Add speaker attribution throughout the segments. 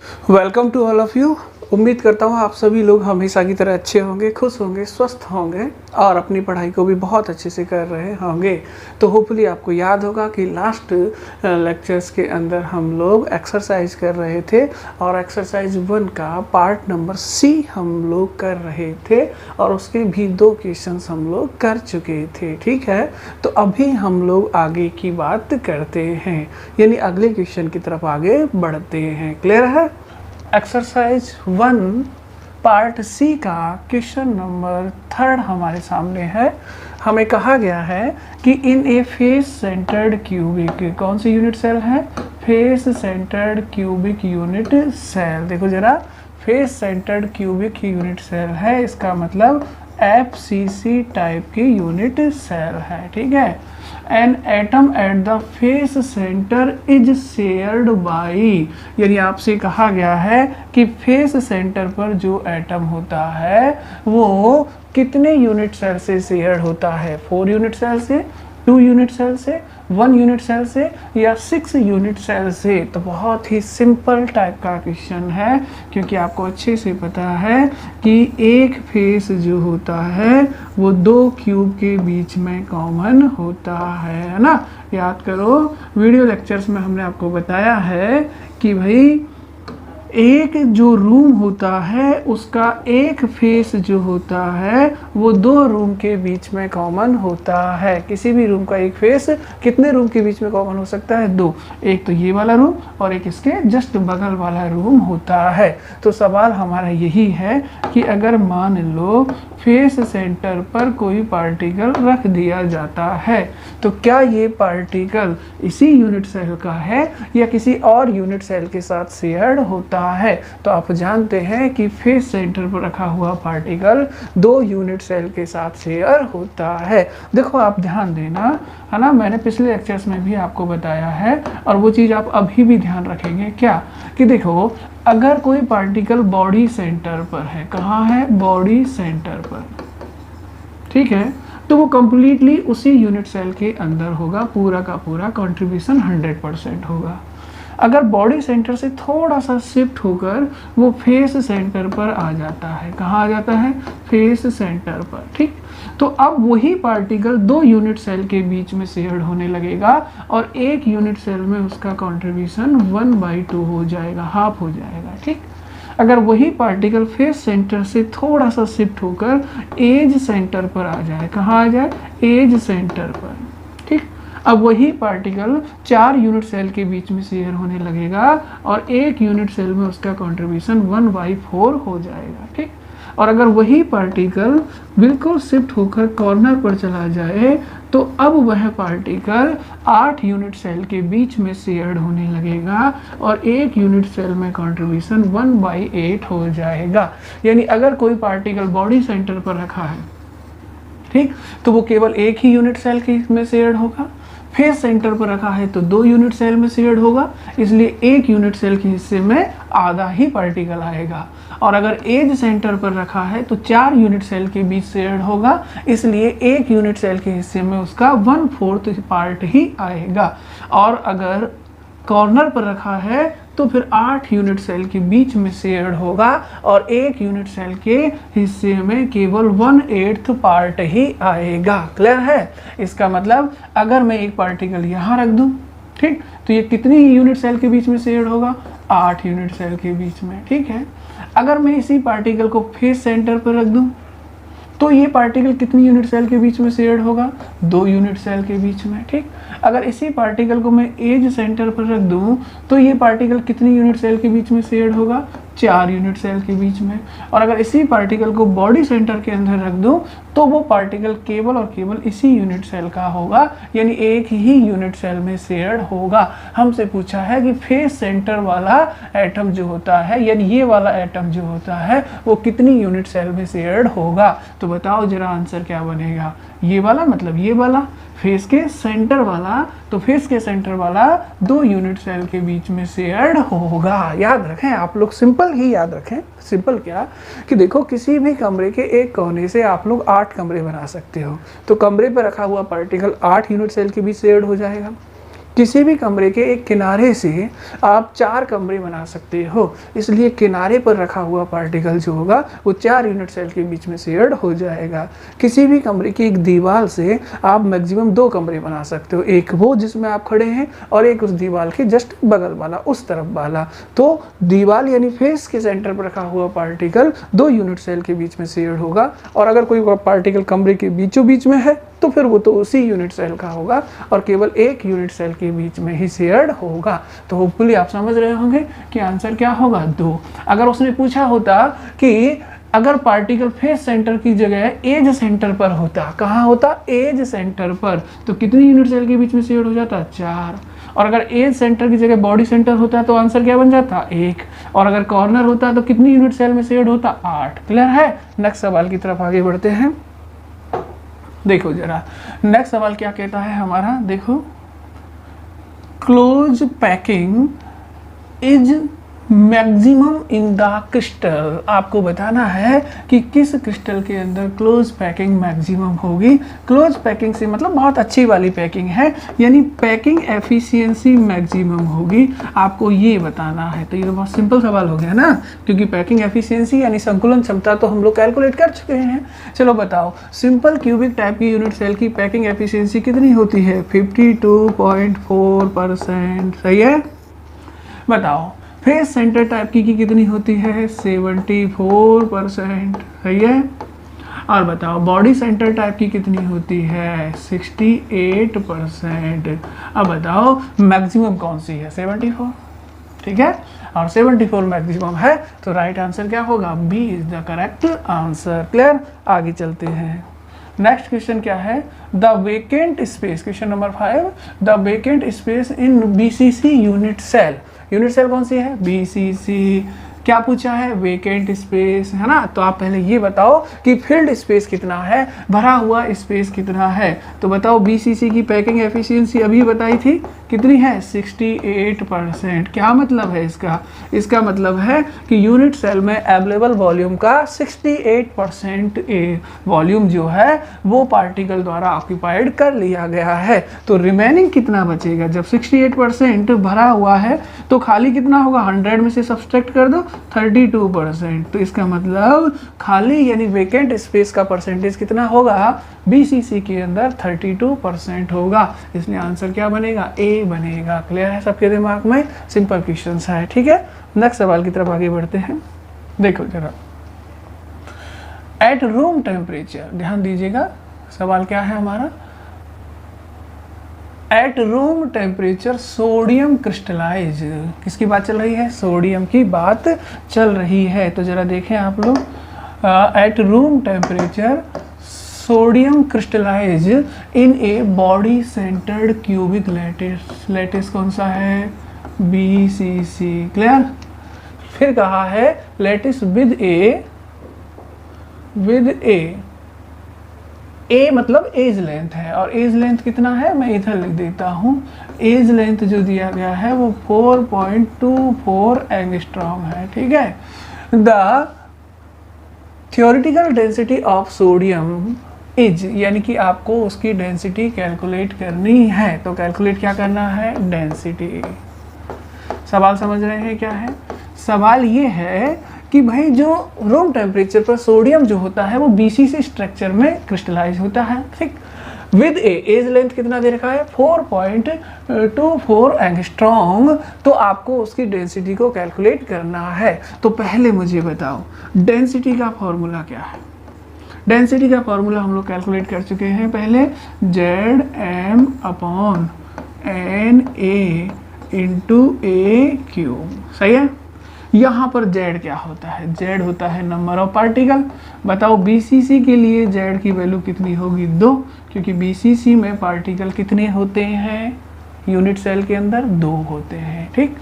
Speaker 1: Welcome to all of you. उम्मीद करता हूँ आप सभी लोग हमेशा की तरह अच्छे होंगे, खुश होंगे, स्वस्थ होंगे और अपनी पढ़ाई को भी बहुत अच्छे से कर रहे होंगे। तो होपफुली आपको याद होगा कि लास्ट लेक्चर्स के अंदर हम लोग एक्सरसाइज कर रहे थे और एक्सरसाइज 1 का पार्ट नंबर सी हम लोग कर रहे थे और उसके भी 2 क्वेश्चंस हम लोग कर चुके थे। ठीक है, तो अभी हम लोग आगे की बात करते हैं, यानी अगले क्वेश्चन की तरफ आगे बढ़ते हैं। क्लियर है? एक्सरसाइज 1 पार्ट सी का क्वेश्चन नंबर 3 हमारे सामने है। हमें कहा गया है कि in a face centred cubic, कौन सी यूनिट सेल है? Face centred cubic unit cell. देखो जरा, face centred cubic unit cell है, इसका मतलब FCC टाइप की यूनिट सेल है। ठीक है, an atom at the face centre is shared by, यानी आपसे कहा गया है कि फेस सेंटर पर जो एटम होता है वो कितने यूनिट सेल से शेयर्ड होता है? 4 यूनिट सेल से, 2 यूनिट सेल से, 1 यूनिट सेल से या 6 यूनिट सेल से? तो बहुत ही सिंपल टाइप का क्वेश्चन है, क्योंकि आपको अच्छे से पता है कि एक फेस जो होता है वो 2 क्यूब के बीच में कॉमन होता है ना। याद करो, वीडियो लेक्चर्स में हमने आपको बताया है कि भाई एक जो रूम होता है उसका एक फेस जो होता है वो 2 रूम के बीच में कॉमन होता है। किसी भी रूम का एक फेस कितने रूम के बीच में कॉमन हो सकता है? 2। एक तो ये वाला रूम और एक इसके जस्ट बगल वाला रूम होता है। तो सवाल हमारा यही है कि अगर मान लो फेस सेंटर पर कोई पार्टिकल रख दिया जाता है तो क्या ये पार्टिकल इसी यूनिट सेल का है या किसी और यूनिट सेल के साथ शेयर्ड होता है? तो आप जानते हैं कि फेस सेंटर पर रखा हुआ पार्टिकल 2 यूनिट सेल के साथ शेयर होता है। देखो आप ध्यान देना, है ना, मैंने पिछले लेक्चर्स में भी आपको बताया है और वो चीज़ आप अभी भी ध्यान रखेंगे। क्या कि देखो, अगर कोई पार्टिकल बॉडी सेंटर पर है, कहाँ है? बॉडी सेंटर पर, ठीक है, तो वो कंप्लीटली उसी यूनिट सेल के अंदर होगा, पूरा का पूरा कंट्रीब्यूशन 100% होगा। अगर बॉडी सेंटर से थोड़ा सा शिफ्ट होकर वो फेस सेंटर पर आ जाता है, कहाँ आ जाता है? फेस सेंटर पर, ठीक, तो अब वही पार्टिकल 2 यूनिट सेल के बीच में शेयर्ड होने लगेगा और एक यूनिट सेल में उसका कंट्रीब्यूशन 1/2 हो जाएगा, हाफ हो जाएगा। ठीक, अगर वही पार्टिकल फेस सेंटर से थोड़ा सा शिफ्ट होकर एज सेंटर पर आ जाए, कहाँ आ जाए? एज सेंटर पर, ठीक, अब वही पार्टिकल 4 यूनिट सेल के बीच में शेयर होने लगेगा और एक यूनिट सेल में उसका कंट्रीब्यूशन 1/4 हो जाएगा। ठीक, और अगर वही पार्टिकल बिल्कुल शिफ्ट होकर कॉर्नर पर चला जाए तो अब वह पार्टिकल 8 यूनिट सेल के बीच में शेयर्ड होने लगेगा और एक यूनिट सेल में कंट्रीब्यूशन 1/8 हो जाएगा। यानी अगर कोई पार्टिकल बॉडी सेंटर पर रखा है, ठीक, तो वो केवल एक ही यूनिट सेल के में शेयर्ड होगा। फेस सेंटर पर रखा है तो 2 यूनिट सेल में शेयर्ड होगा, इसलिए एक यूनिट सेल के हिस्से में आधा ही पार्टिकल आएगा। और अगर एज सेंटर पर रखा है तो 4 यूनिट सेल के बीच शेयर्ड होगा, इसलिए एक यूनिट सेल के हिस्से में उसका 1/4 पार्ट ही आएगा। और अगर कॉर्नर पर रखा है तो फिर 8 यूनिट सेल के बीच में शेयर्ड होगा और एक यूनिट सेल के हिस्से में केवल 1/8 पार्ट ही आएगा। क्लियर है? इसका मतलब अगर मैं एक पार्टिकल यहाँ रख दूँ, ठीक, तो ये कितनी यूनिट सेल के बीच में शेयर्ड होगा? 8 यूनिट सेल के बीच में। ठीक है, अगर मैं इसी पार्टिकल को फेस सेंटर पर रख दूँ तो ये पार्टिकल कितनी यूनिट सेल के बीच में शेयर्ड होगा? 2 यूनिट सेल के बीच में। ठीक, अगर इसी पार्टिकल को मैं एज सेंटर पर रख दूं तो ये पार्टिकल कितनी यूनिट सेल के बीच में शेयर्ड होगा? 4 यूनिट सेल के बीच में। और अगर इसी पार्टिकल को बॉडी सेंटर के अंदर रख दूं तो वो पार्टिकल केवल और केवल इसी यूनिट सेल का होगा, यानी एक ही यूनिट सेल में शेयर्ड होगा। हमसे पूछा है कि फेस सेंटर वाला एटम जो होता है, यानी ये वाला एटम जो होता है, वो कितनी यूनिट सेल में शेयर्ड होगा। तो बताओ जरा आंसर क्या बनेगा? ये वाला, मतलब ये वाला फेस के सेंटर वाला, तो फेस के सेंटर वाला 2 यूनिट सेल के बीच में शेयर्ड होगा। याद रखें आप लोग, सिंपल ही याद रखें। सिंपल क्या कि देखो, किसी भी कमरे के एक कोने से आप लोग 8 कमरे बना सकते हो, तो कमरे पर रखा हुआ पार्टिकल 8 यूनिट सेल के बीच शेयर्ड हो जाएगा। किसी भी कमरे के एक किनारे से आप 4 कमरे बना सकते हो, इसलिए किनारे पर रखा हुआ पार्टिकल जो होगा वो 4 यूनिट सेल के बीच में शेयर्ड हो जाएगा। किसी भी कमरे की एक दीवार से आप मैक्सिमम 2 कमरे बना सकते हो, एक वो जिसमें आप खड़े हैं और एक उस दीवार के जस्ट बगल वाला, उस तरफ वाला। तो दीवार यानी फेस के सेंटर पर रखा हुआ पार्टिकल 2 यूनिट सेल के बीच में शेयर्ड होगा, और अगर कोई पार्टिकल कमरे के बीचों बीच में है तो फिर वो तो उसी यूनिट सेल का होगा और केवल एक यूनिट सेल के बीच में ही शेयर्ड होगा। तो होपफुली आप समझ रहे होंगे कि आंसर क्या होगा 2। अगर उसने पूछा होता कि अगर पार्टिकल फेस सेंटर की जगह एज सेंटर पर होता, कहाँ होता, एज सेंटर पर, तो कितनी यूनिट सेल के बीच में शेयर्ड हो जाता, 4। और अगर एज सेंटर की जगह बॉडी सेंटर होता तो आंसर क्या बन जाता, 1। और अगर कॉर्नर होता तो कितनी यूनिट सेल में शेयर्ड होता, 8। क्लियर है? नेक्स्ट सवाल की तरफ आगे बढ़ते हैं। देखो जरा नेक्स्ट सवाल क्या कहता है हमारा, देखो, close packing is maximum in the crystal. आपको बताना है कि किस क्रिस्टल के अंदर क्लोज पैकिंग मैक्सिमम होगी। क्लोज पैकिंग से मतलब बहुत अच्छी वाली पैकिंग है, यानी पैकिंग एफिशिएंसी मैक्सिमम होगी, आपको ये बताना है। तो ये तो बहुत सिंपल सवाल हो गया ना, क्योंकि पैकिंग एफिशिएंसी यानी संकुलन क्षमता तो हम लोग कैलकुलेट कर चुके हैं। चलो बताओ, सिंपल क्यूबिक टाइप की यूनिट सेल की पैकिंग एफिशिएंसी कितनी होती है, 52.4%। सही है? बताओ फेस सेंटर टाइप की कितनी होती है, 74%। सही है? और बताओ बॉडी सेंटर टाइप की कितनी होती है, 68%। अब बताओ मैक्सिमम कौन सी है, 74। ठीक है? और 74 मैक्सिमम है, तो राइट आंसर क्या होगा, B is the correct answer. Clear? आगे चलते हैं। नेक्स्ट क्वेश्चन क्या है, the vacant space, question number 5, the vacant space in BCC unit cell. Unit cell कौन सी है, बीसीसी। क्या पूछा है, वेकेंट स्पेस, है ना? तो आप पहले ये बताओ कि फील्ड स्पेस कितना है, भरा हुआ स्पेस कितना है। तो बताओ बीसीसी की पैकिंग एफिशिएंसी अभी बताई थी, कितनी है, 68%। क्या मतलब है इसका, इसका मतलब है कि यूनिट सेल में अवेलेबल वॉल्यूम का 68% वॉल्यूम जो है वो पार्टिकल द्वारा ऑक्यूपाइड कर लिया गया है। तो रिमेनिंग कितना बचेगा, जब 68% भरा हुआ है तो खाली कितना होगा, 100 में से सब्सट्रैक्ट कर दो, 32%। तो इसका मतलब खाली यानी वेकेंट स्पेस का परसेंटेज कितना होगा, बीसीसी के अंदर 32% होगा। इसलिए आंसर क्या बनेगा, ए बनेगा। क्लियर है सबके दिमाग में? सिंपल क्वेश्चंस है। ठीक है, नेक्स्ट सवाल की तरफ आगे बढ़ते हैं। देखो जरा, एट रूम टेम्परेचर, ध्यान दीजिएगा सवाल क्या है हमारा, at room temperature sodium crystallise, किसकी बात चल रही है, सोडियम की बात चल रही है। तो जरा देखें आप लोग, at room temperature sodium crystallise in a body centred cubic lattice. Lattice कौन सा है, बीसीसी। क्लियर? फिर कहा है लैटिस विद ए मतलब एज लेंथ है, और एज लेंथ कितना है मैं इधर लिख देता हूँ। एज लेंथ जो दिया गया है वो 4.24 एंगस्ट्रॉम है। ठीक है? The theoretical density of sodium is, यानी कि आपको उसकी डेंसिटी कैलकुलेट करनी है। तो कैलकुलेट क्या करना है, डेंसिटी। सवाल समझ रहे हैं क्या है? सवाल ये है कि भाई जो रूम टेम्परेचर पर सोडियम जो होता है वो बीसीसी स्ट्रक्चर में क्रिस्टलाइज होता है। ठीक, विद एज लेंथ कितना दे रखा है, 4.24 एंगस्ट्रॉम। तो आपको उसकी डेंसिटी को कैलकुलेट करना है। तो पहले मुझे बताओ डेंसिटी का फॉर्मूला क्या है। डेंसिटी का फॉर्मूला हम लोग कैलकुलेट कर चुके हैं पहले, ZM/NA × AQ। सही है? यहाँ पर Z क्या होता है, Z होता है नंबर ऑफ पार्टिकल। बताओ बीसीसी के लिए Z की वैल्यू कितनी होगी, 2, क्योंकि बीसीसी में पार्टिकल कितने होते हैं, यूनिट सेल के अंदर 2 होते हैं। ठीक,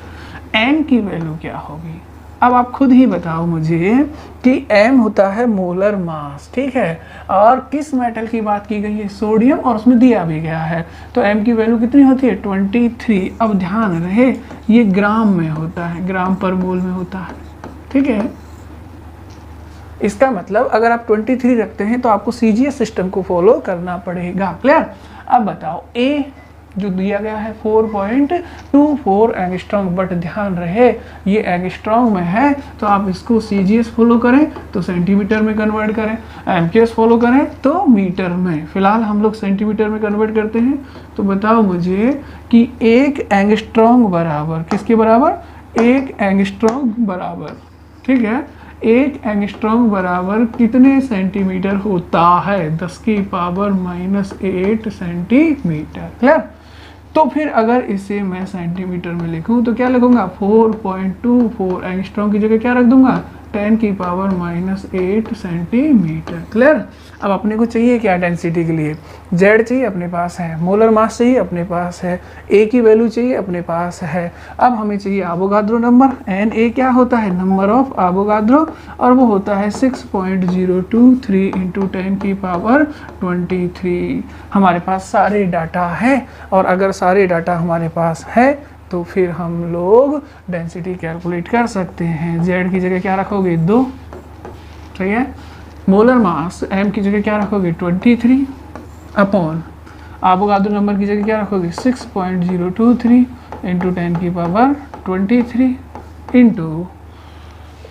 Speaker 1: M की वैल्यू क्या होगी, अब आप खुद ही बताओ मुझे कि M होता है मोलर मास। ठीक है? और किस मेटल की बात की गई है, सोडियम, और उसमें दिया भी गया है। तो M की वैल्यू कितनी होती है, 23। अब ध्यान रहे ये ग्राम में होता है, ग्राम पर मोल में होता है। ठीक है? इसका मतलब अगर आप 23 रखते हैं तो आपको CGS सिस्टम को फॉलो करना पड़ेगा। क्लियर? अब बताओ A जो दिया गया है 4.24 एंगस्ट्रॉन्ग, बट ध्यान रहे ये एंगस्ट्रॉन्ग में है, तो आप इसको CGS फॉलो करें तो सेंटीमीटर में कन्वर्ट करें, MKS फॉलो करें तो मीटर में। फिलहाल हम लोग सेंटीमीटर में कन्वर्ट करते हैं। तो बताओ मुझे कि एक एंगस्ट्रॉन्ग बराबर किसके बराबर, एक एंगस्ट्रॉन्ग बराबर, ठीक है, एक एंगस्ट्रॉन्ग बराबर कितने सेंटीमीटर होता है, 10 की पावर -8 सेंटीमीटर। क्लियर। तो फिर अगर इसे मैं सेंटीमीटर में लिखूं तो क्या लिखूंगा, 4.24 एंगस्ट्रॉन्ग की जगह क्या रख दूंगा, 10 की पावर -8 सेंटीमीटर। क्लियर। अब अपने को चाहिए क्या डेंसिटी के लिए, Z चाहिए अपने पास है, मोलर मास चाहिए अपने पास है, A की वैल्यू चाहिए अपने पास है। अब हमें चाहिए एवोगाड्रो नंबर, Na क्या होता है, नंबर ऑफ एवोगाड्रो, और वो होता है 6.023 × 10 की पावर 23। हमारे पास सारे डाटा है, और अगर सारे डाटा हमारे पास है तो फिर हम लोग डेंसिटी कैलकुलेट कर सकते हैं। Z की जगह क्या रखोगे, 2, सही है। मोलर मास M की जगह क्या रखोगे, 23 अपॉन एवोगाड्रो नंबर की जगह क्या रखोगे, 6.023 × 10 की power 23 into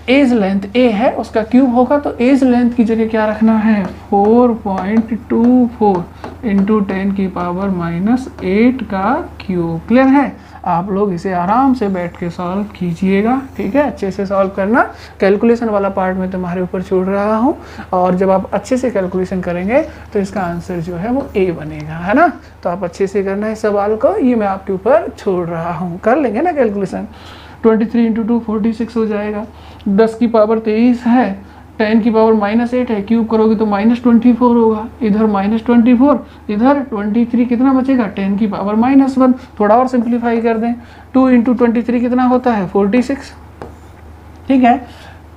Speaker 1: edge length A है उसका क्यूब होगा, तो एज लेंथ की जगह क्या रखना है, 4.24 × 10 की पावर -8 का क्यूब। क्लियर है। आप लोग इसे आराम से बैठ के सॉल्व कीजिएगा, ठीक है, अच्छे से सॉल्व करना। कैलकुलेशन वाला पार्ट में तुम्हारे ऊपर छोड़ रहा हूँ, और जब आप अच्छे से कैलकुलेशन करेंगे तो इसका आंसर जो है वो A बनेगा, है ना। तो आप अच्छे से करना है सवाल को, ये मैं आपके ऊपर छोड़ रहा हूँ, कर लेंगे ना कैलकुलेशन। 23 × 2 46 हो जाएगा, 10 की पावर 23 है, 10 की पावर -8 है, क्यूब करोगे तो -24 होगा, इधर -24, इधर 23, कितना बचेगा, 10 की पावर -1। थोड़ा और सिंप्लीफाई कर दें, 2 × 23 कितना होता है, 46, ठीक है।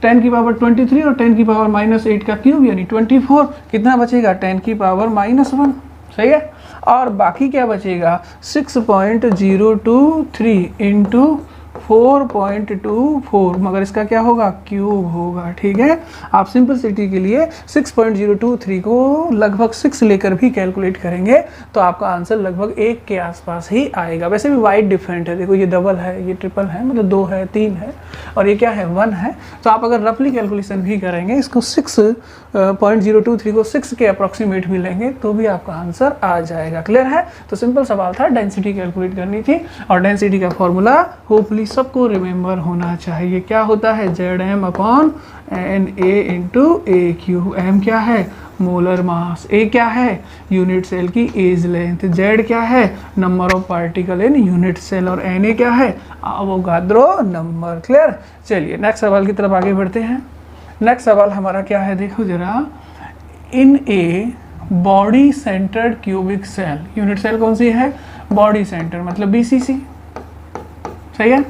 Speaker 1: 10 की पावर 23 और 10 की पावर -8 का क्यूब यानी 24, कितना बचेगा, 10 की पावर -1, सही है। और बाकी क्या बचेगा, 6.023 × 4.24, मगर इसका क्या होगा, क्यूब होगा, ठीक है। आप सिंपलिसिटी के लिए 6.023 को लगभग 6 लेकर भी कैलकुलेट करेंगे तो आपका आंसर लगभग 1 के आसपास ही आएगा। वैसे भी वाइड डिफरेंट है, देखो ये डबल है, ये ट्रिपल है, मतलब 2 है, 3 है, और ये क्या है, 1 है। तो आप अगर रफली कैलकुलेशन भी करेंगे, इसको 6.023 को 6 के अप्रॉक्सीमेट भी लेंगे तो भी आपका आंसर आ जाएगा। क्लियर है। तो सिंपल सवाल था, डेंसिटी कैलकुलेट करनी थी, और डेंसिटी का फॉर्मूला होपफुली सबको रिमेंबर होना चाहिए। क्या होता है, Zm/Na × AQ। M क्या है, मोलर मास, A क्या है, यूनिट सेल की एज लेंथ, Z क्या है, number of particle in unit cell, और Na क्या है, एवोगाड्रो नंबर। क्लियर। चलिए नेक्स्ट सवाल की तरफ आगे बढ़ते हैं। नेक्स्ट सवाल हमारा क्या है, देखो जरा, in a body centred cubic cell, unit cell कौन सी है, बॉडी सेंटर मतलब BCC, सही है।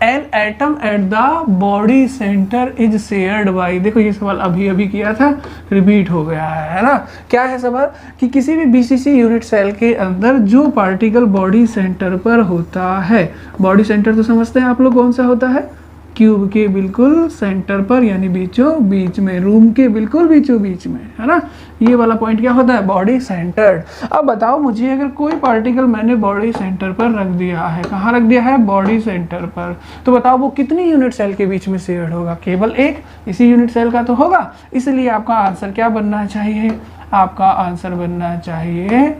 Speaker 1: An atom at the body centre is shared by, देखो ये सवाल अभी अभी किया था, रिपीट हो गया है ना। क्या है सवाल, कि किसी भी BCC यूनिट सेल के अंदर जो पार्टिकल बॉडी सेंटर पर होता है, बॉडी सेंटर तो समझते हैं आप लोग कौन सा होता है, क्यूब के बिल्कुल सेंटर पर, यानी बीचों बीच में, रूम के बिल्कुल बीचों बीच में, है ना। ये वाला पॉइंट क्या होता है, बॉडी सेंटर्ड। अब बताओ मुझे, अगर कोई पार्टिकल मैंने बॉडी सेंटर पर रख दिया है, कहाँ रख दिया है, बॉडी सेंटर पर, तो बताओ वो कितनी यूनिट सेल के बीच में शेयर्ड होगा, केवल एक, इसी यूनिट सेल का तो होगा। इसलिए आपका आंसर क्या बनना चाहिए, आपका आंसर बनना चाहिए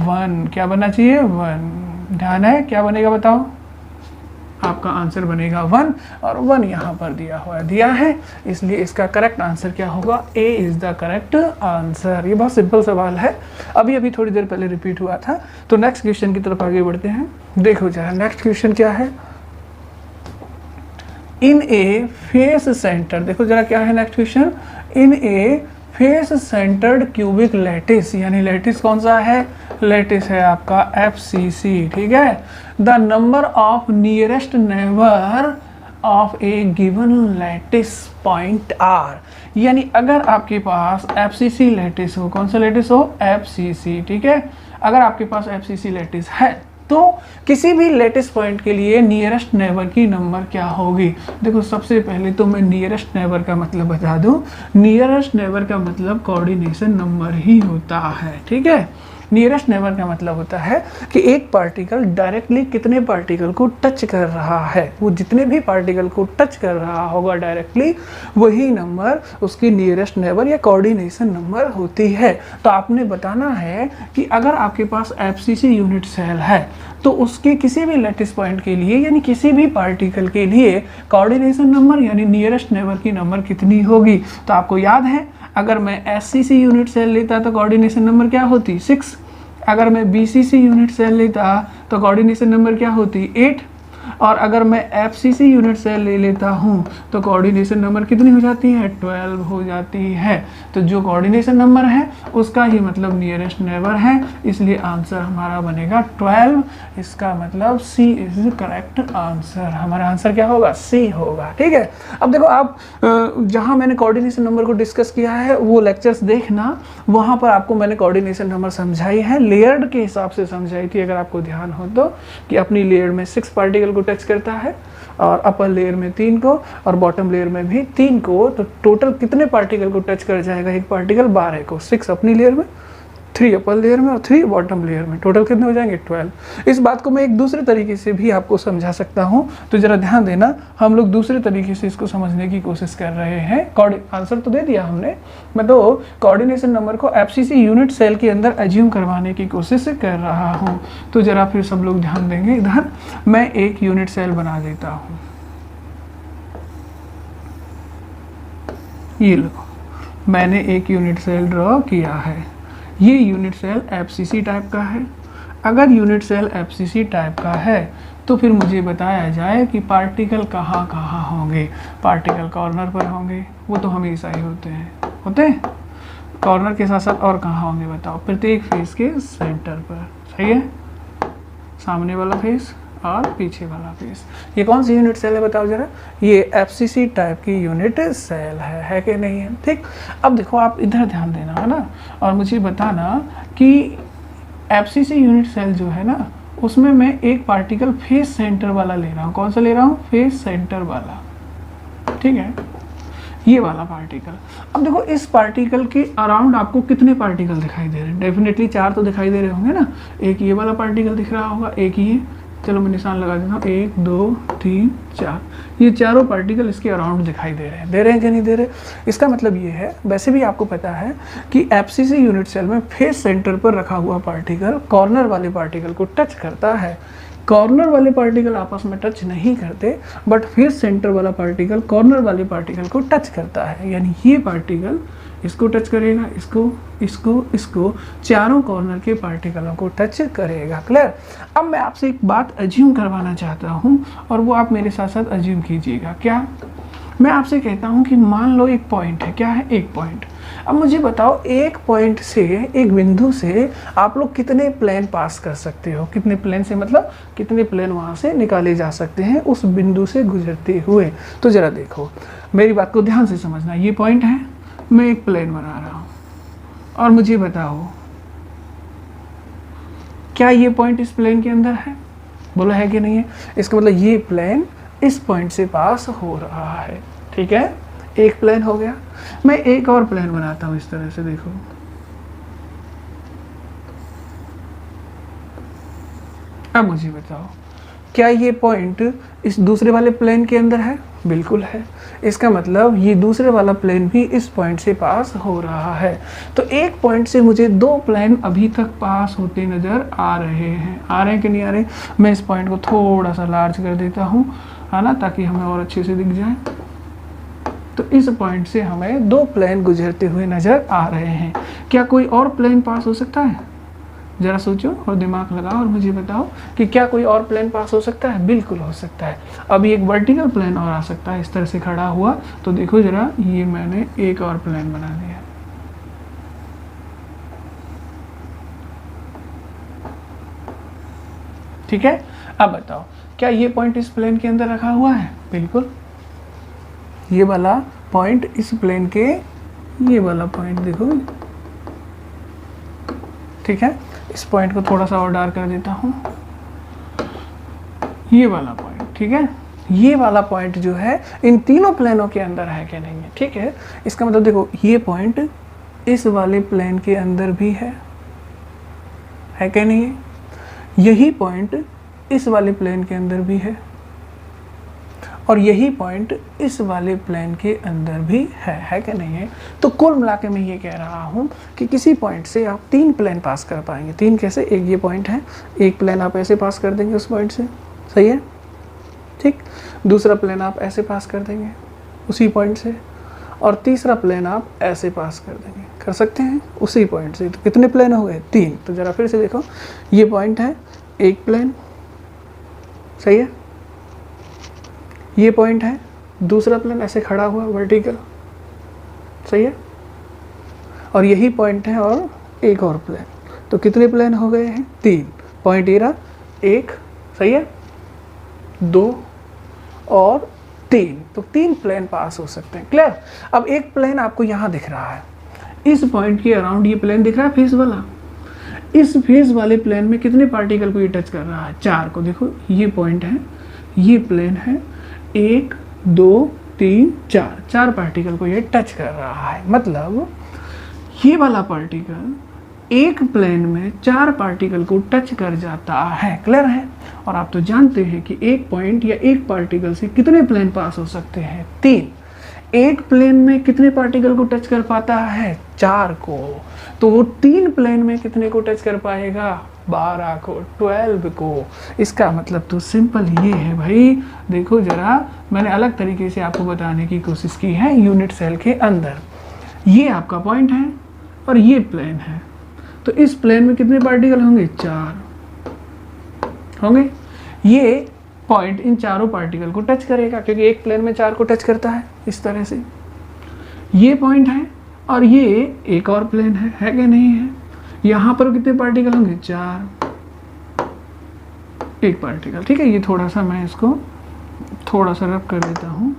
Speaker 1: 1। क्या बनना चाहिए, 1। ध्यान है, क्या बनेगा बताओ, आपका आंसर बनेगा 1, और 1 यहाँ पर दिया है, इसलिए इसका करेक्ट आंसर क्या होगा, A is the correct answer. ये बहुत सिंपल सवाल है, अभी थोड़ी देर पहले रिपीट हुआ था। तो नेक्स्ट क्वेश्चन की तरफ आगे बढ़ते हैं। देखो जरा नेक्स्ट क्वेश्चन क्या है, इन ए फेस सेंटर, देखो जरा क्या है next question, in a face centred cubic lattice, यानी लैटिस कौन सा है, लैटिस है आपका FCC, ठीक है। The number of nearest neighbour of a given lattice point are, यानी अगर आपके पास FCC लैटिस हो, कौन सा लैटिस हो, FCC, ठीक है। अगर आपके पास FCC लैटिस है तो किसी भी लेटेस्ट पॉइंट के लिए नियरेस्ट नेबर की नंबर क्या होगी। देखो सबसे पहले तो मैं नियरेस्ट नेबर का मतलब बता दूं, नियरेस्ट नेबर का मतलब कोऑर्डिनेशन नंबर ही होता है, ठीक है। नियरेस्ट नेबर का मतलब होता है कि एक पार्टिकल डायरेक्टली कितने पार्टिकल को टच कर रहा है, वो जितने भी पार्टिकल को टच कर रहा होगा डायरेक्टली, वही नंबर उसकी नियरेस्ट नेबर या कोऑर्डिनेशन नंबर होती है। तो आपने बताना है कि अगर आपके पास एफसीसी यूनिट सेल है तो उसके किसी भी लैटिस पॉइंट के लिए यानी किसी भी पार्टिकल के लिए कोऑर्डिनेशन नंबर यानी नियरेस्ट नेबर की नंबर कितनी होगी। तो आपको याद है, अगर मैं एससीसी यूनिट सेल लेता तो कोऑर्डिनेशन नंबर क्या होती 6, अगर मैं बीसीसी यूनिट सेल लेता तो कोऑर्डिनेशन नंबर क्या होती 8, और अगर मैं एफसीसी यूनिट सेल ले लेता हूँ तो कोऑर्डिनेशन नंबर कितनी हो जाती है 12 हो जाती है। तो जो कोऑर्डिनेशन नंबर है उसका ही मतलब नियरेस्ट नेबर है, इसलिए आंसर हमारा बनेगा 12। इसका मतलब सी इज करेक्ट आंसर, हमारा आंसर क्या होगा सी होगा। ठीक है, अब देखो आप जहाँ मैंने कोऑर्डिनेशन नंबर को डिस्कस किया है वो लेक्चर्स देखना, वहाँ पर आपको मैंने कोऑर्डिनेशन नंबर समझाई है, लेयर्ड के हिसाब से समझाई थी अगर आपको ध्यान हो तो, कि अपनी लेयर में 6 पार्टिकल को टच करता है और अपर लेयर में 3 को और बॉटम लेयर में भी 3 को, तो टोटल कितने पार्टिकल को टच कर जाएगा एक पार्टिकल 12 को, 6 अपनी लेयर में, 3 अपर लेयर में और 3 बॉटम लेयर में, टोटल कितने हो जाएंगे 12। इस बात को मैं एक दूसरे तरीके से भी आपको समझा सकता हूँ, तो जरा ध्यान देना, हम लोग दूसरे तरीके से इसको समझने की कोशिश कर रहे हैं। आंसर तो दे दिया हमने, मैं तो कोऑर्डिनेशन नंबर को एफसीसी यूनिट सेल के अंदर एज्यूम करवाने की कोशिश कर रहा हूँ। तो जरा फिर सब लोग ध्यान देंगे, इधर मैं एक यूनिट सेल बना देता हूँ, ये लो मैंने एक यूनिट सेल ड्रॉ किया है, ये यूनिट सेल एफसीसी टाइप का है। अगर यूनिट सेल एफसीसी टाइप का है तो फिर मुझे बताया जाए कि पार्टिकल कहाँ कहाँ होंगे। पार्टिकल कॉर्नर पर होंगे, वो तो हमेशा ही होते हैं कॉर्नर के साथ साथ और कहाँ होंगे बताओ, प्रत्येक फेस के सेंटर पर, सही है, सामने वाला फेस और पीछे वाला फेस। ये कौन सी यूनिट सेल है बताओ जरा, ये एफसीसी टाइप की यूनिट सेल है कि नहीं है। ठीक, अब देखो आप इधर ध्यान देना है ना, और मुझे बताना कि एफसीसी यूनिट सेल जो है ना उसमें मैं एक पार्टिकल फेस सेंटर वाला ले रहा हूँ। कौन सा ले रहा हूँ, फेस सेंटर वाला, ठीक है, ये वाला पार्टिकल। अब देखो इस पार्टिकल के अराउंड आपको कितने पार्टिकल दिखाई दे रहे हैं, डेफिनेटली 4 तो दिखाई दे रहे होंगे ना, एक ये वाला पार्टिकल दिख रहा होगा, एक ये, चलो मैं निशान लगा देता हूँ, 1 2 3 4, ये चारों पार्टिकल इसके अराउंड दिखाई दे रहे हैं कि नहीं दे रहे। इसका मतलब ये है, वैसे भी आपको पता है कि एफसीसी यूनिट सेल में फेस सेंटर पर रखा हुआ पार्टिकल कॉर्नर वाले पार्टिकल को टच करता है, कॉर्नर वाले पार्टिकल आपस में टच नहीं करते, बट फेस सेंटर वाला पार्टिकल कॉर्नर वाले पार्टिकल को टच करता है, यानी ये पार्टिकल इसको टच करेगा, इसको चारों कॉर्नर के पार्टिकलों को टच करेगा। क्लियर। अब मैं आपसे एक बात अज्यूम करवाना चाहता हूँ और वो आप मेरे साथ साथ अज्यूम कीजिएगा। क्या, मैं आपसे कहता हूँ कि मान लो एक पॉइंट है, क्या है, एक पॉइंट। अब मुझे बताओ एक पॉइंट से, एक बिंदु से आप लोग कितने प्लेन पास कर सकते हो, कितने प्लेन से मतलब कितने प्लेन वहाँ से निकाले जा सकते हैं उस बिंदु से गुजरते हुए। तो ज़रा देखो मेरी बात को ध्यान से समझना, ये पॉइंट है, मैं एक प्लेन बना रहा हूँ और मुझे बताओ क्या ये पॉइंट इस प्लेन के अंदर है, बोला है कि नहीं है। इसका मतलब ये प्लेन इस पॉइंट से पास हो रहा है, ठीक है, एक प्लेन हो गया। मैं एक और प्लेन बनाता हूँ इस तरह से, देखो अब मुझे बताओ क्या ये पॉइंट इस दूसरे वाले प्लेन के अंदर है, बिल्कुल है। इसका मतलब ये दूसरे वाला प्लेन भी इस पॉइंट से पास हो रहा है। तो एक पॉइंट से मुझे 2 प्लेन अभी तक पास होते नज़र आ रहे हैं कि नहीं आ रहे। मैं इस पॉइंट को थोड़ा सा लार्ज कर देता हूँ, है ना, ताकि हमें और अच्छे से दिख जाए। तो इस पॉइंट से हमें 2 प्लेन गुजरते हुए नज़र आ रहे हैं। क्या कोई और प्लेन पास हो सकता है, ज़रा सोचो और दिमाग लगाओ और मुझे बताओ कि क्या कोई और प्लेन पास हो सकता है। बिल्कुल हो सकता है। अभी एक वर्टिकल प्लेन और आ सकता है इस तरह से खड़ा हुआ। तो देखो ज़रा, ये मैंने एक और प्लेन बना दिया, ठीक है। अब बताओ क्या ये पॉइंट इस प्लेन के अंदर रखा हुआ है, बिल्कुल। ये वाला पॉइंट इस प्लेन के, ये वाला पॉइंट देखो, ठीक है। इस पॉइंट को थोड़ा सा और डार्क कर देता हूँ, ये वाला पॉइंट, ठीक है। ये वाला पॉइंट जो है इन तीनों प्लेनों के अंदर है कि नहीं है, ठीक है। इसका मतलब देखो ये पॉइंट इस वाले प्लेन के अंदर भी है, है कि नहीं है? यही पॉइंट इस वाले प्लेन के अंदर भी है और यही पॉइंट इस वाले प्लेन के अंदर भी है कि नहीं है? तो कुल मिला के मैं ये कह रहा हूँ कि किसी पॉइंट से आप 3 प्लेन पास कर पाएंगे। 3 कैसे? एक ये पॉइंट है, एक प्लेन आप ऐसे पास कर देंगे उस पॉइंट से, सही है, ठीक। दूसरा प्लेन आप ऐसे पास कर देंगे उसी पॉइंट से, और तीसरा प्लेन आप ऐसे पास कर देंगे, कर सकते हैं उसी पॉइंट से। तो कितने प्लेन हो गए? 3। तो ज़रा फिर से देखो, ये पॉइंट है, एक प्लेन, सही है, ये पॉइंट है, दूसरा प्लेन ऐसे खड़ा हुआ वर्टिकल, सही है, और यही पॉइंट है और एक और प्लेन। तो कितने प्लेन हो गए हैं? 3। पॉइंट ये रहा, 1, सही है, 2 और 3। तो 3 प्लेन पास हो सकते हैं। क्लियर? अब एक प्लेन आपको यहाँ दिख रहा है, इस पॉइंट के अराउंड ये प्लेन दिख रहा है, फेस वाला। इस फेस वाले प्लेन में कितने पार्टिकल को ये टच कर रहा है? 4 को। देखो ये पॉइंट है, ये प्लेन है, 1 2 3 4, 4 पार्टिकल को ये टच कर रहा है। मतलब ये वाला पार्टिकल एक प्लेन में 4 पार्टिकल को टच कर जाता है। क्लियर है? और आप तो जानते हैं कि एक पॉइंट या एक पार्टिकल से कितने प्लेन पास हो सकते हैं? 3। एक प्लेन में कितने पार्टिकल को टच कर पाता है? 4 को। तो वो 3 प्लेन में कितने को टच कर पाएगा? 12 को, 12 को। इसका मतलब तो सिंपल ये है भाई, देखो जरा, मैंने अलग तरीके से आपको बताने की कोशिश की है। यूनिट सेल के अंदर ये आपका पॉइंट है और ये प्लेन है, तो इस प्लेन में कितने पार्टिकल होंगे? 4 होंगे। ये पॉइंट इन चारों पार्टिकल को टच करेगा, क्योंकि एक प्लेन में 4 को टच करता है, इस तरह से। ये पॉइंट है और ये एक और प्लेन है कि नहीं है? यहाँ पर कितने पार्टिकल होंगे? 4, एक पार्टिकल, ठीक है। ये थोड़ा सा मैं इसको थोड़ा सा रब कर देता हूँ।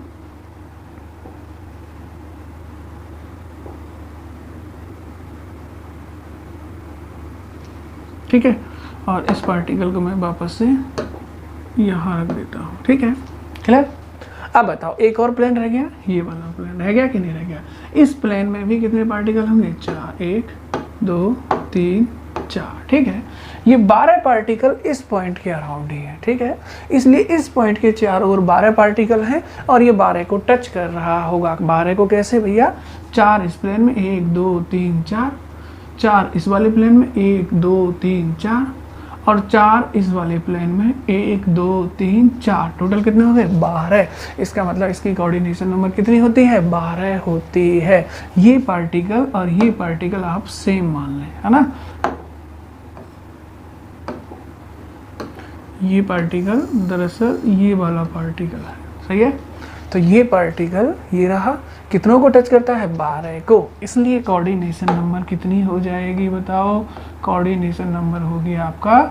Speaker 1: ठीक है, और इस पार्टिकल को मैं वापस से यहाँ रख देता हूँ, ठीक है, क्लियर? अब बताओ, एक और प्लेन रह गया, ये वाला प्लेन रह गया कि नहीं रह गया? इस प्लेन में भी कितने पार्टिकल होंगे? 4, 1 2 3 4, ठीक है। ये 12 पार्टिकल इस पॉइंट के अराउंड ही है, ठीक है। इसलिए इस पॉइंट के चारों ओर 12 पार्टिकल हैं और ये 12 को टच कर रहा होगा। 12 को कैसे भैया? 4 इस प्लेन में, 1 2 3 4, 4 इस वाले प्लेन में, 1 2 3 4, और 4 इस वाले प्लेन में, 1 2 3 4। टोटल कितने हो गए? 12। इसका मतलब इसकी कोऑर्डिनेशन नंबर कितनी होती है? 12 होती है। ये पार्टिकल और ये पार्टिकल आप सेम मान लें, है ना। ये पार्टिकल दरअसल ये वाला पार्टिकल है, सही है। तो ये पार्टिकल ये रहा, कितनों को टच करता है? 12 को। इसलिए कोऑर्डिनेशन नंबर कितनी हो जाएगी बताओ? कोऑर्डिनेशन नंबर होगी आपका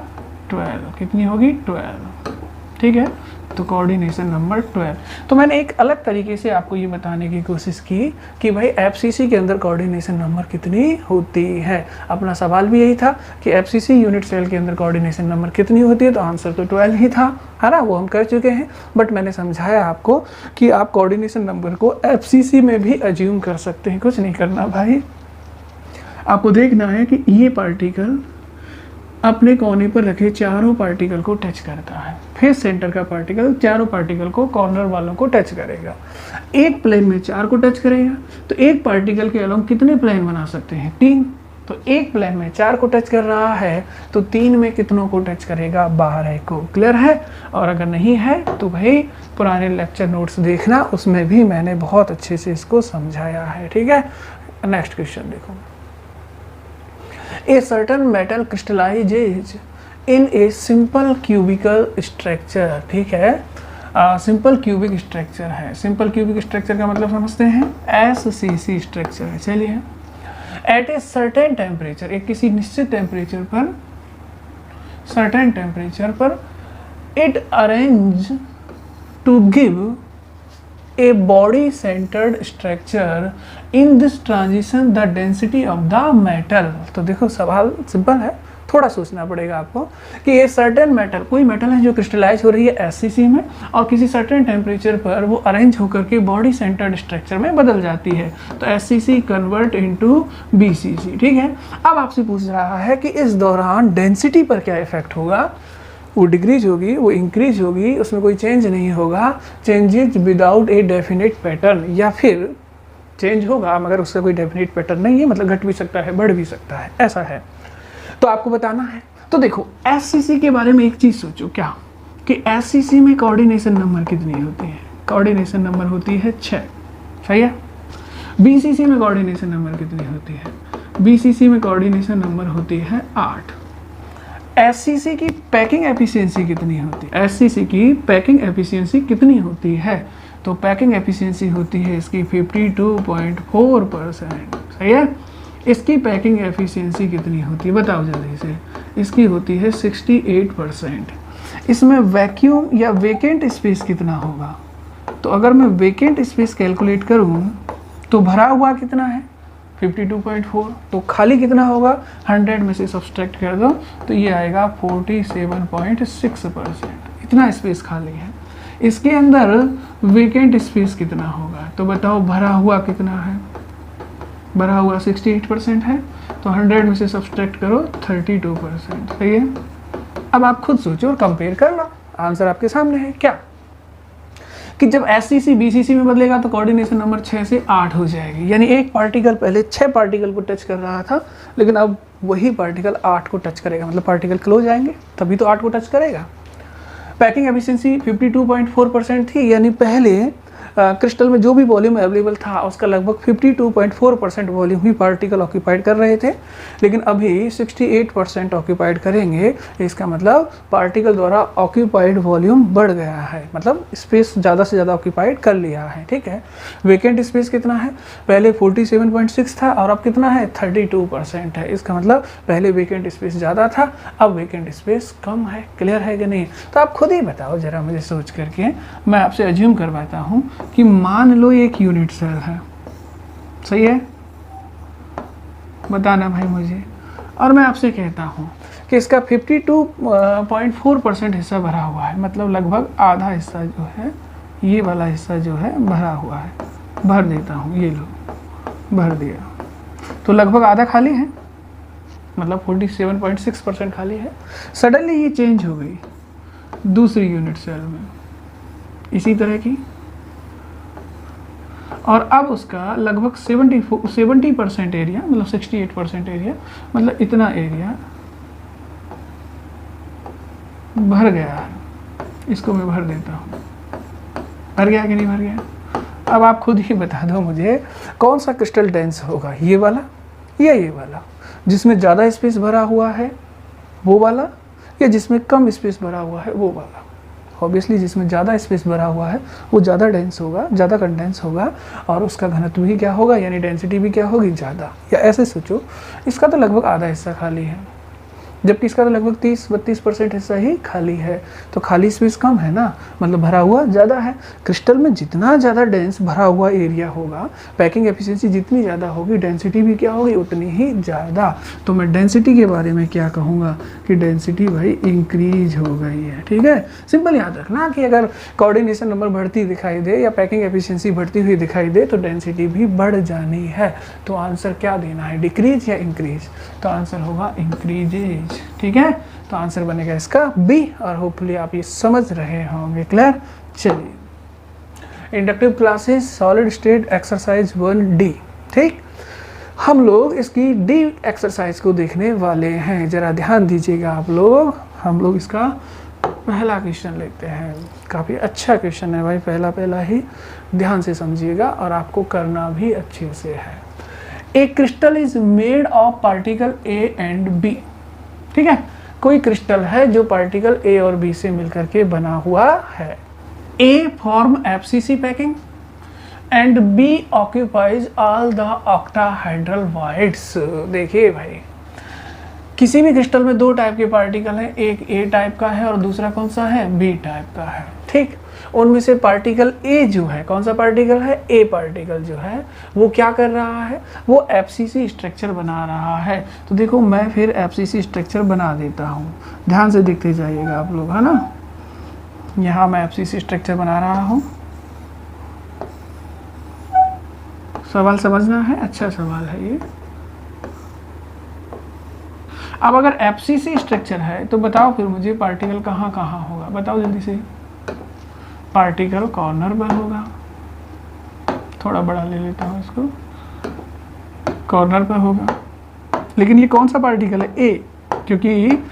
Speaker 1: 12। कितनी होगी? 12, ठीक है। तो कोऑर्डिनेशन नंबर 12। तो मैंने एक अलग तरीके से आपको ये बताने की कोशिश की कि भाई एफसीसी के अंदर कोऑर्डिनेशन नंबर कितनी होती है। अपना सवाल भी यही था कि एफसीसी यूनिट सेल के अंदर कोऑर्डिनेशन नंबर कितनी होती है, तो आंसर तो 12 ही था, है ना, वो हम कर चुके हैं। बट मैंने समझाया आपको कि आप कोऑर्डिनेशन नंबर को एफसीसी में भी अज्यूम कर सकते हैं। कुछ नहीं करना भाई, आपको देखना है कि ये पार्टिकल अपने कोने पर रखे चारों पार्टिकल को टच करता है। फेस सेंटर का पार्टिकल चारों पार्टिकल को, कॉर्नर वालों को टच करेगा। एक प्लेन में 4 को टच करेगा, तो एक पार्टिकल के अलोंग कितने प्लेन बना सकते हैं? 3। तो एक प्लेन में 4 को टच कर रहा है, तो 3 में कितनों को टच करेगा? 12 को। क्लियर है? और अगर नहीं है तो भाई पुराने लेक्चर नोट्स देखना, उसमें भी मैंने बहुत अच्छे से इसको समझाया है, ठीक है। नेक्स्ट क्वेश्चन देखो। A certain metal crystallizes in a simple cubical structure, ठीक है। सिंपल क्यूबिक स्ट्रक्चर है। सिंपल क्यूबिक स्ट्रक्चर का मतलब समझते हैं, SCC स्ट्रक्चर है। चलिए, एट ए सर्टेन टेम्परेचर, एक किसी निश्चित टेम्परेचर पर, सर्टेन टेम्परेचर पर, it arrange to give a body centered structure in this transition the density of the metal। तो देखो सवाल सिंपल है, थोड़ा सोचना पड़ेगा आपको कि ये सर्टेन मेटल, कोई मेटल है जो क्रिस्टलाइज हो रही है एससीसी में और किसी सर्टेन टेम्परेचर पर वो अरेंज होकर के बॉडी सेंटर्ड स्ट्रक्चर में बदल जाती है, तो एससीसी कन्वर्ट इनटू बीसीसी। ठीक है, अब आपसे पूछ रहा है कि इस दौरान डेंसिटी पर क्या इफेक्ट होगा, वो डिक्रीज होगी, वो इंक्रीज होगी, उसमें कोई चेंज नहीं होगा, changes without a definite pattern, या फिर चेंज होगा मगर उसका कोई डेफिनेट पैटर्न नहीं है, मतलब घट भी सकता है बढ़ भी सकता है, ऐसा है। तो आपको बताना है। तो देखो एससीसी के बारे में एक चीज़ सोचो क्या, कि एससीसी में कोऑर्डिनेशन नंबर कितनी होती है, कोऑर्डिनेशन नंबर होती है 6, सही है। बीसीसी में कोऑर्डिनेशन नंबर कितनी होती है, बीसीसी में कोऑर्डिनेशन नंबर होती है 8। एससीसी की पैकिंग एफिशिएंसी कितनी होती है, एससीसी की पैकिंग एफिशिएंसी कितनी होती है, तो पैकिंग एफिशिएंसी होती है इसकी 52.4%, सही है। इसकी पैकिंग एफिशिएंसी कितनी होती है बताओ जल्दी से, इसकी होती है 68%। इसमें वैक्यूम या वेकेंट स्पेस कितना होगा, तो अगर मैं वेकेंट स्पेस कैलकुलेट करूँ तो भरा हुआ कितना है 52.4, तो खाली कितना होगा 100 में से सब्सट्रैक्ट कर दो तो ये आएगा 47.6%, इतना स्पेस खाली है। इसके अंदर वेकेंट स्पेस कितना होगा, तो बताओ भरा हुआ कितना है, भरा हुआ 68% है, तो 100 में से सब्सट्रैक्ट करो 32%, सही है। अब आप खुद सोचो और कंपेयर कर लो, आंसर आपके सामने है क्या, कि जब एससीसी बीसीसी में बदलेगा तो कोऑर्डिनेशन नंबर 6 से 8 हो जाएगी, यानी एक पार्टिकल पहले 6 पार्टिकल को टच कर रहा था, लेकिन अब वही पार्टिकल 8 को टच करेगा, मतलब पार्टिकल क्लोज आएंगे तभी तो 8 को टच करेगा। पैकिंग एफिशिएंसी 52.4% थी, यानी पहले क्रिस्टल में जो भी वॉल्यूम अवेलेबल था उसका लगभग 52.4% वॉल्यूम ही पार्टिकल ऑक्यूपाइड कर रहे थे, लेकिन अभी 68% ऑक्यूपाइड करेंगे, इसका मतलब पार्टिकल द्वारा ऑक्यूपाइड वॉल्यूम बढ़ गया है, मतलब स्पेस ज़्यादा से ज़्यादा ऑक्यूपाइड कर लिया है। ठीक है, वेकेंट स्पेस कितना है, पहले 47.6 था और अब कितना है 32% है, इसका मतलब पहले वेकेंट स्पेस ज़्यादा था, अब वेकेंट स्पेस कम है। क्लियर है कि नहीं, तो आप खुद ही बताओ जरा मुझे सोच करके, मैं आपसे अज्यूम करवाता हूँ कि मान लो एक यूनिट सेल है, सही है, बताना भाई मुझे, और मैं आपसे कहता हूँ कि इसका 52.4% हिस्सा भरा हुआ है, मतलब लगभग आधा हिस्सा जो है, ये वाला हिस्सा जो है भरा हुआ है, भर देता हूँ, ये लो भर दिया, तो लगभग आधा खाली है, मतलब 47.6% खाली है। सडनली ये चेंज हो गई दूसरी यूनिट सेल में इसी तरह की, और अब उसका लगभग 70% एरिया, मतलब 68% एरिया, मतलब इतना एरिया भर गया है, इसको मैं भर देता हूँ, भर गया कि नहीं भर गया। अब आप खुद ही बता दो मुझे कौन सा क्रिस्टल डेंस होगा, ये वाला या ये वाला, जिसमें ज़्यादा स्पेस भरा हुआ है वो वाला, या जिसमें कम स्पेस भरा हुआ है वो वाला। ऑब्वियसली जिसमें ज़्यादा स्पेस भरा हुआ है वो ज़्यादा डेंस होगा, ज़्यादा कंडेंस होगा, और उसका घनत्व भी क्या होगा, यानी डेंसिटी भी क्या होगी, ज़्यादा। या ऐसे सोचो, इसका तो लगभग आधा हिस्सा खाली है, जबकि इसका तो लगभग 30-32% हिस्सा ही खाली है, तो खाली स्पेस कम है ना, मतलब भरा हुआ ज़्यादा है। क्रिस्टल में जितना ज़्यादा डेंस भरा हुआ एरिया होगा, पैकिंग एफिशिएंसी जितनी ज़्यादा होगी, डेंसिटी भी क्या होगी, उतनी ही ज़्यादा। तो मैं डेंसिटी के बारे में क्या कहूँगा कि डेंसिटी भाई इंक्रीज हो गई है। ठीक है, सिंपल याद रखना कि अगर कोऑर्डिनेशन नंबर बढ़ती दिखाई दे या पैकिंग एफिशिएंसी बढ़ती हुई दिखाई दे तो डेंसिटी भी बढ़ जानी है। तो आंसर क्या देना है, डिक्रीज या इंक्रीज, तो आंसर होगा इंक्रीजेज। ठीक है, तो आंसर बनेगा इसका बी, और होपफुली आप ये समझ रहे होंगे। क्लियर, चलिए inductive classes solid state exercise 1D। ठीक, हम लोग इसकी डी एक्सरसाइज को देखने वाले हैं, जरा ध्यान दीजिएगा आप लोग। हम लोग इसका पहला क्वेश्चन लेते हैं, काफ़ी अच्छा क्वेश्चन है भाई, पहला ही ध्यान से समझिएगा और आपको करना भी अच्छे से है। A crystal is made of particle A and B. ठीक है, कोई क्रिस्टल है जो पार्टिकल ए और बी से मिलकर के बना हुआ है। A form FCC packing and B occupies all the octahedral voids. देखिए भाई, किसी भी क्रिस्टल में दो टाइप के पार्टिकल हैं, एक ए टाइप का है और दूसरा कौन सा है, बी टाइप का है। ठीक, उनमें से पार्टिकल ए जो है, कौन सा पार्टिकल है, ए पार्टिकल जो है वो क्या कर रहा है, वो एफसीसी स्ट्रक्चर बना रहा है। तो देखो मैं फिर एफसीसी स्ट्रक्चर बना देता हूँ, ध्यान से देखते जाइएगा आप लोग, है ना। यहाँ मैं एफसीसी स्ट्रक्चर बना रहा हूँ। सवाल समझना है, अच्छा सवाल है ये। अब अगर एफसीसी स्ट्रक्चर है तो बताओ फिर मुझे पार्टिकल कहाँ कहाँ होगा, बताओ जल्दी से। पार्टिकल कॉर्नर पर होगा, थोड़ा बड़ा ले लेता हूँ इसको, कॉर्नर पर होगा। लेकिन ये कौन सा पार्टिकल है, ए, क्योंकि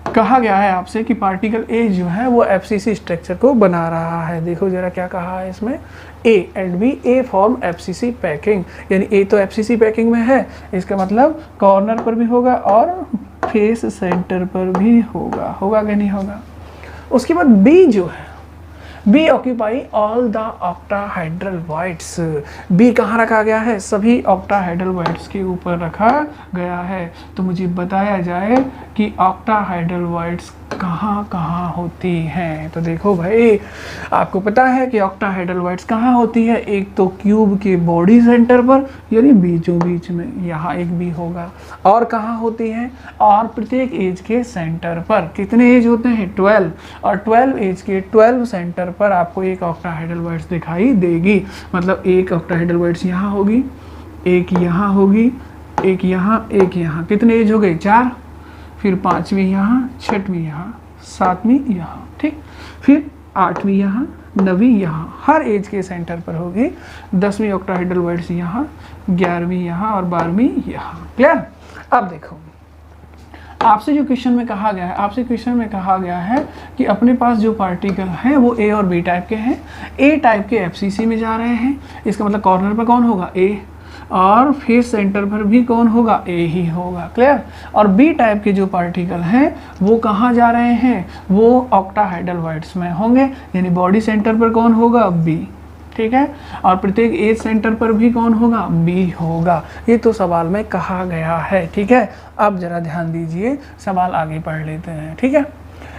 Speaker 1: कहा गया है आपसे कि पार्टिकल ए जो है वो एफसीसी स्ट्रक्चर को बना रहा है। देखो जरा क्या कहा है इसमें, A and B A form FCC packing, यानी ए तो एफसीसी पैकिंग में है, इसका मतलब कॉर्नर पर भी होगा और फेस सेंटर पर भी होगा, होगा कि नहीं होगा। उसके बाद बी जो है, B occupy all the octahedral voids, B कहाँ रखा गया है, सभी ऑक्टाहाइड्रल वाइट्स के ऊपर रखा गया है। तो मुझे बताया जाए कि ऑक्टाहाइड्रल वाइट्स कहाँ कहाँ होती हैं। तो देखो भाई, आपको पता है कि ऑक्टाहाइड्रल वाइट्स कहाँ होती है, एक तो क्यूब के बॉडी सेंटर पर, यानी बीचों बीच में, यहाँ एक बी होगा। और कहाँ होती हैं, और प्रत्येक एज के सेंटर पर। कितने एज होते हैं, 12, और 12 एज के 12 सेंटर पर आपको एक ऑक्टाहाइड्रल वाइट्स दिखाई देगी। मतलब एक ऑक्टाहाइड्रल वाइट्स यहाँ होगी, एक यहाँ होगी, एक यहाँ, एक यहाँ। कितने एज हो गए, 4, फिर 5वीं यहाँ, 6वीं यहाँ, 7वीं यहाँ, ठीक, फिर 8वीं यहाँ, 9वीं यहाँ, हर एज के सेंटर पर होगी। 10वीं ऑक्टाहाइड्रल वाइट्स यहाँ, 11वीं यहाँ और 12वीं यहाँ। क्लियर। अब देखो आपसे जो क्वेश्चन में कहा गया है, आपसे क्वेश्चन में कहा गया है कि अपने पास जो पार्टिकल हैं वो ए और बी टाइप के हैं। ए टाइप के एफसीसी में जा रहे हैं, इसका मतलब कॉर्नर पर कौन होगा, ए, और फेस सेंटर पर भी कौन होगा, ए ही होगा। क्लियर। और बी टाइप के जो पार्टिकल हैं वो कहाँ जा रहे हैं, वो ऑक्टाहाइड्रल वाइट्स में होंगे, यानी बॉडी सेंटर पर कौन होगा, बी, ठीक है, और प्रत्येक एज सेंटर पर भी कौन होगा, बी होगा। ये तो सवाल में कहा गया है, ठीक है। अब जरा ध्यान दीजिए, सवाल आगे पढ़ लेते हैं, ठीक है।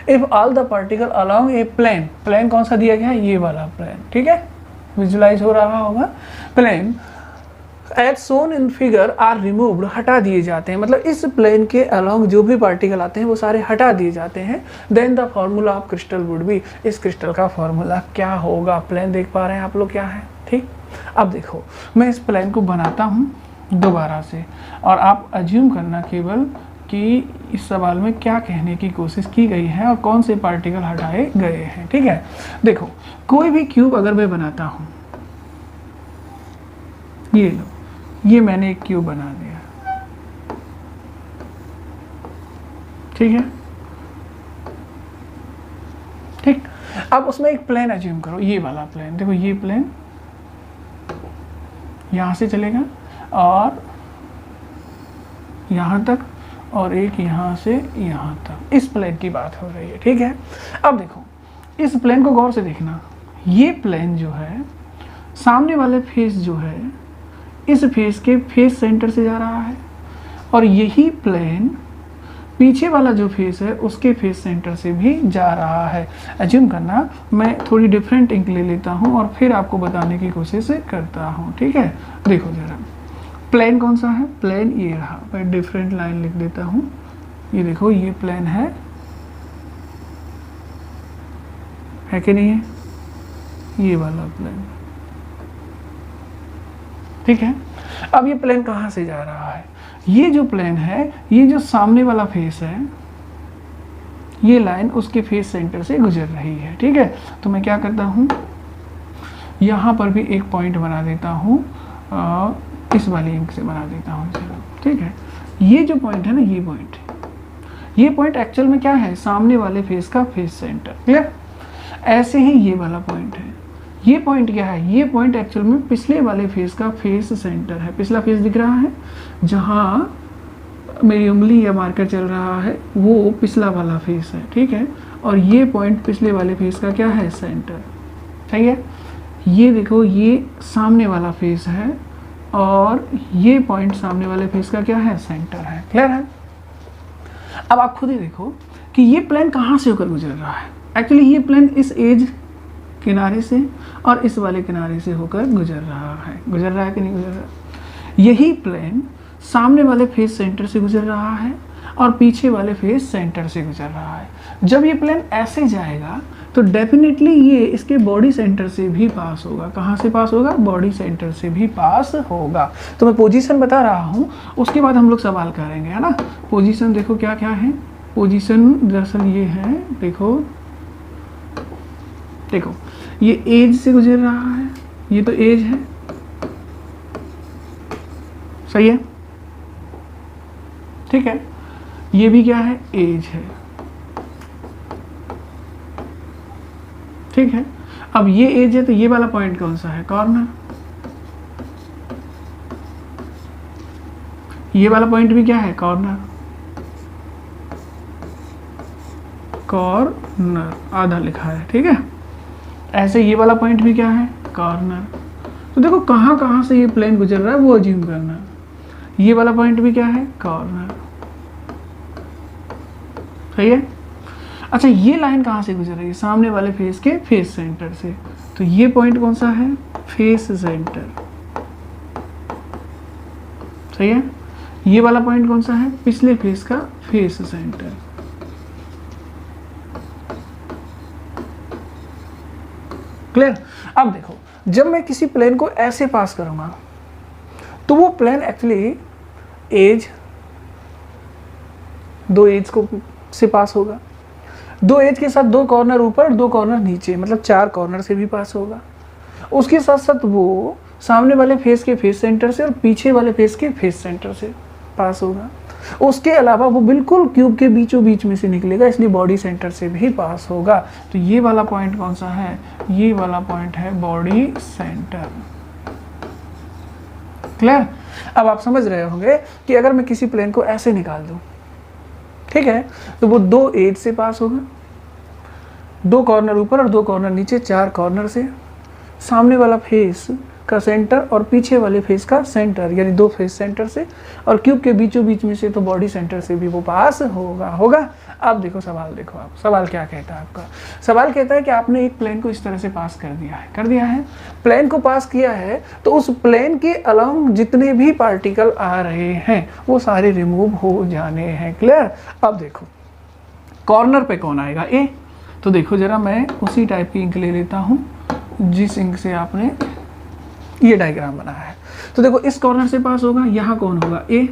Speaker 1: If all the particle along a plane, plane कौन सा दिया गया है, ये वाला प्लेन, ठीक है, विजुलाइज हो रहा होगा। Plane as shown in figure are removed, हटा दिए जाते हैं, मतलब इस प्लेन के अलोंग जो भी पार्टिकल आते हैं वो सारे हटा दिए जाते हैं। Then the formula of crystal would be, इस क्रिस्टल का फॉर्मूला क्या होगा। प्लेन देख पा रहे हैं आप लोग क्या है, ठीक। अब देखो मैं इस प्लेन को बनाता हूँ दोबारा से, और आप अज्यूम करना केवल कि इस सवाल में क्या कहने की कोशिश की गई है और कौन से पार्टिकल हटाए गए हैं, ठीक है। देखो कोई भी क्यूब अगर मैं बनाता हूँ, ये लो, ये मैंने एक क्यूब बना दिया, ठीक है, ठीक। अब उसमें एक प्लेन अज्यूम करो, ये वाला प्लेन, देखो ये प्लेन यहां से चलेगा और यहां तक, और एक यहां से यहां तक, इस प्लेन की बात हो रही है, ठीक है। अब देखो इस प्लेन को गौर से देखना, ये प्लेन जो है, सामने वाले फेस जो है, इस फेस के फेस सेंटर से जा रहा है, और यही प्लेन पीछे वाला जो फेस है उसके फेस सेंटर से भी जा रहा है। अज्यूम करना, मैं थोड़ी डिफरेंट इंक ले लेता हूँ और फिर आपको बताने की कोशिश करता हूँ, ठीक है। देखो जरा, प्लेन कौन सा है, प्लेन ये रहा, मैं डिफरेंट लाइन लिख देता हूँ। ये देखो ये प्लेन है कि नहीं है, ये वाला प्लेन, ठीक है। अब ये प्लेन कहाँ से जा रहा है, ये जो प्लेन है, ये जो सामने वाला फेस है, ये लाइन उसके फेस सेंटर से गुजर रही है, ठीक है। तो मैं क्या करता हूँ, यहाँ पर भी एक पॉइंट बना देता हूँ, इस वाली इंक से बना देता हूँ, चलो ठीक है। ये जो पॉइंट है ना, ये पॉइंट एक्चुअल में क्या है, सामने वाले फेस का फेस सेंटर। क्लियर। ऐसे ही ये वाला पॉइंट है, ये पॉइंट क्या है, ये पॉइंट एक्चुअल में पिछले वाले फेस का फेस सेंटर है। पिछला फेस दिख रहा है, जहाँ मेरी उंगली या मार्कर चल रहा है वो पिछला वाला फेस है, ठीक है। और ये पॉइंट पिछले वाले फेस का क्या है, सेंटर, ठीक है। ये देखो, ये सामने वाला फेस है और ये पॉइंट सामने वाले फेस का क्या है, सेंटर है। क्लियर है। अब आप खुद ही देखो कि ये प्लेन कहाँ से होकर गुजर रहा है। एक्चुअली ये प्लेन इस एज किनारे से और इस वाले किनारे से होकर गुजर रहा है। गुजर रहा है कि नहीं गुजर रहा? यही प्लेन सामने वाले फेस सेंटर से गुजर रहा है और पीछे वाले फेस सेंटर से गुजर रहा है। जब ये प्लेन ऐसे जाएगा तो डेफिनेटली ये इसके बॉडी सेंटर से भी पास होगा। कहाँ से पास होगा? बॉडी सेंटर से भी पास होगा। तो मैं पोजीशन बता रहा हूँ, उसके बाद हम लोग सवाल करेंगे, है ना। पोजीशन देखो क्या क्या है। पोजीशन दरअसल ये है, देखो देखो ये एज से गुजर रहा है, ये तो एज है, सही है, ठीक है। ये भी क्या है? एज है, ठीक है। अब ये एज है तो ये वाला पॉइंट कौन सा है? कॉर्नर। ये वाला पॉइंट भी क्या है? कॉर्नर। कॉर्नर आधा लिखा है, ठीक है। ऐसे ये वाला पॉइंट भी क्या है? कॉर्नर। तो देखो कहाँ कहाँ से ये प्लेन गुजर रहा है वो अज्यूम करना। ये वाला पॉइंट भी क्या है? कॉर्नर, सही है। अच्छा ये लाइन कहाँ से गुजर रही है? सामने वाले फेस के फेस सेंटर से। तो ये पॉइंट कौन सा है? फेस सेंटर, सही है। ये वाला पॉइंट कौन सा है? पिछले फेस का फेस सेंटर। क्लियर? अब देखो जब मैं किसी प्लेन को ऐसे पास करूंगा तो वो प्लेन एक्चुअली एज, दो एज को से पास होगा, दो एज के साथ दो कॉर्नर ऊपर और दो कॉर्नर नीचे, मतलब चार कॉर्नर से भी पास होगा। उसके साथ साथ वो सामने वाले फेस के फेस सेंटर से और पीछे वाले फेस के फेस सेंटर से पास होगा। उसके अलावा वो बिल्कुल क्यूब के बीचों बीच में से निकलेगा, इसलिए बॉडी सेंटर से भी पास होगा। तो ये वाला पॉइंट कौन सा है? ये वाला पॉइंट है बॉडी सेंटर। क्लियर? अब आप समझ रहे होंगे कि अगर मैं किसी प्लेन को ऐसे निकाल दूं, ठीक है, तो वो दो एज से पास होगा, दो कॉर्नर ऊपर और दो कॉर्नर नीचे, चार कॉर्नर से, सामने वाला फेस का सेंटर और पीछे वाले फेस का सेंटर, यानी दो फेस सेंटर से, और क्यूब के बीचों बीच में से तो बॉडी सेंटर से भी वो पास होगा। अब देखो सवाल, देखो आप सवाल क्या कहता है आपका। सवाल कहता है कि आपने एक प्लेन को इस तरह से पास कर दिया है। प्लेन को पास किया है तो उस प्लेन के अलोंग जितने भी पार्टिकल आ रहे हैं वो सारे रिमूव हो जाने हैं। क्लियर? अब देखो कॉर्नर पे कौन आएगा? ए। तो देखो जरा मैं उसी टाइप की इंक ले लेता हूँ जिस इंक से आपने ये डायग्राम बनाया है। तो देखो इस कॉर्नर से पास होगा, यहाँ कौन होगा? ए।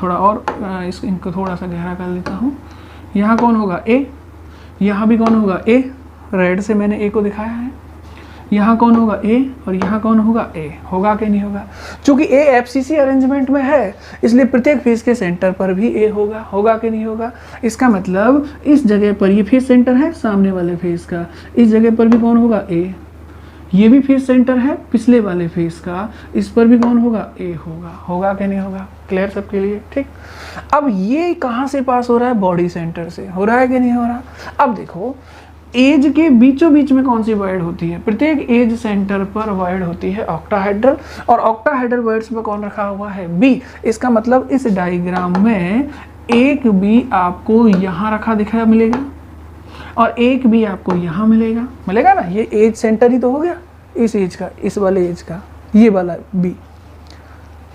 Speaker 1: थोड़ा और इस इंक को थोड़ा सा गहरा कर लेता हूँ। यहाँ कौन होगा? ए। यहाँ भी कौन होगा? ए। रेड से मैंने ए को दिखाया है। यहाँ कौन होगा? ए। और यहाँ कौन होगा? ए। होगा कि नहीं होगा? चूंकि ए एफसीसी अरेंजमेंट में है इसलिए प्रत्येक फेस के सेंटर पर भी ए होगा। होगा कि नहीं होगा? इसका मतलब इस जगह पर ये फेस सेंटर है सामने वाले फेस का, इस जगह पर भी कौन होगा? ए। ये भी फेस सेंटर है पिछले वाले फेस का, इस पर भी कौन होगा? ए होगा। होगा कि नहीं होगा? क्लियर सबके लिए? ठीक। अब ये कहाँ से पास हो रहा है? बॉडी सेंटर से। हो रहा है कि नहीं हो रहा? अब देखो एज के बीचों बीच में कौन सी वर्ड होती है? प्रत्येक एज सेंटर पर वर्ड होती है ऑक्टाहेड्रल, और ऑक्टाहेड्रल वर्ड्स पर कौन रखा हुआ है? बी। इसका मतलब इस डायग्राम में एक बी आपको यहाँ रखा दिखाया मिलेगा और एक भी आपको यहाँ मिलेगा ना। ये एज सेंटर ही तो हो गया इस एज का, इस वाले एज का, ये वाला बी,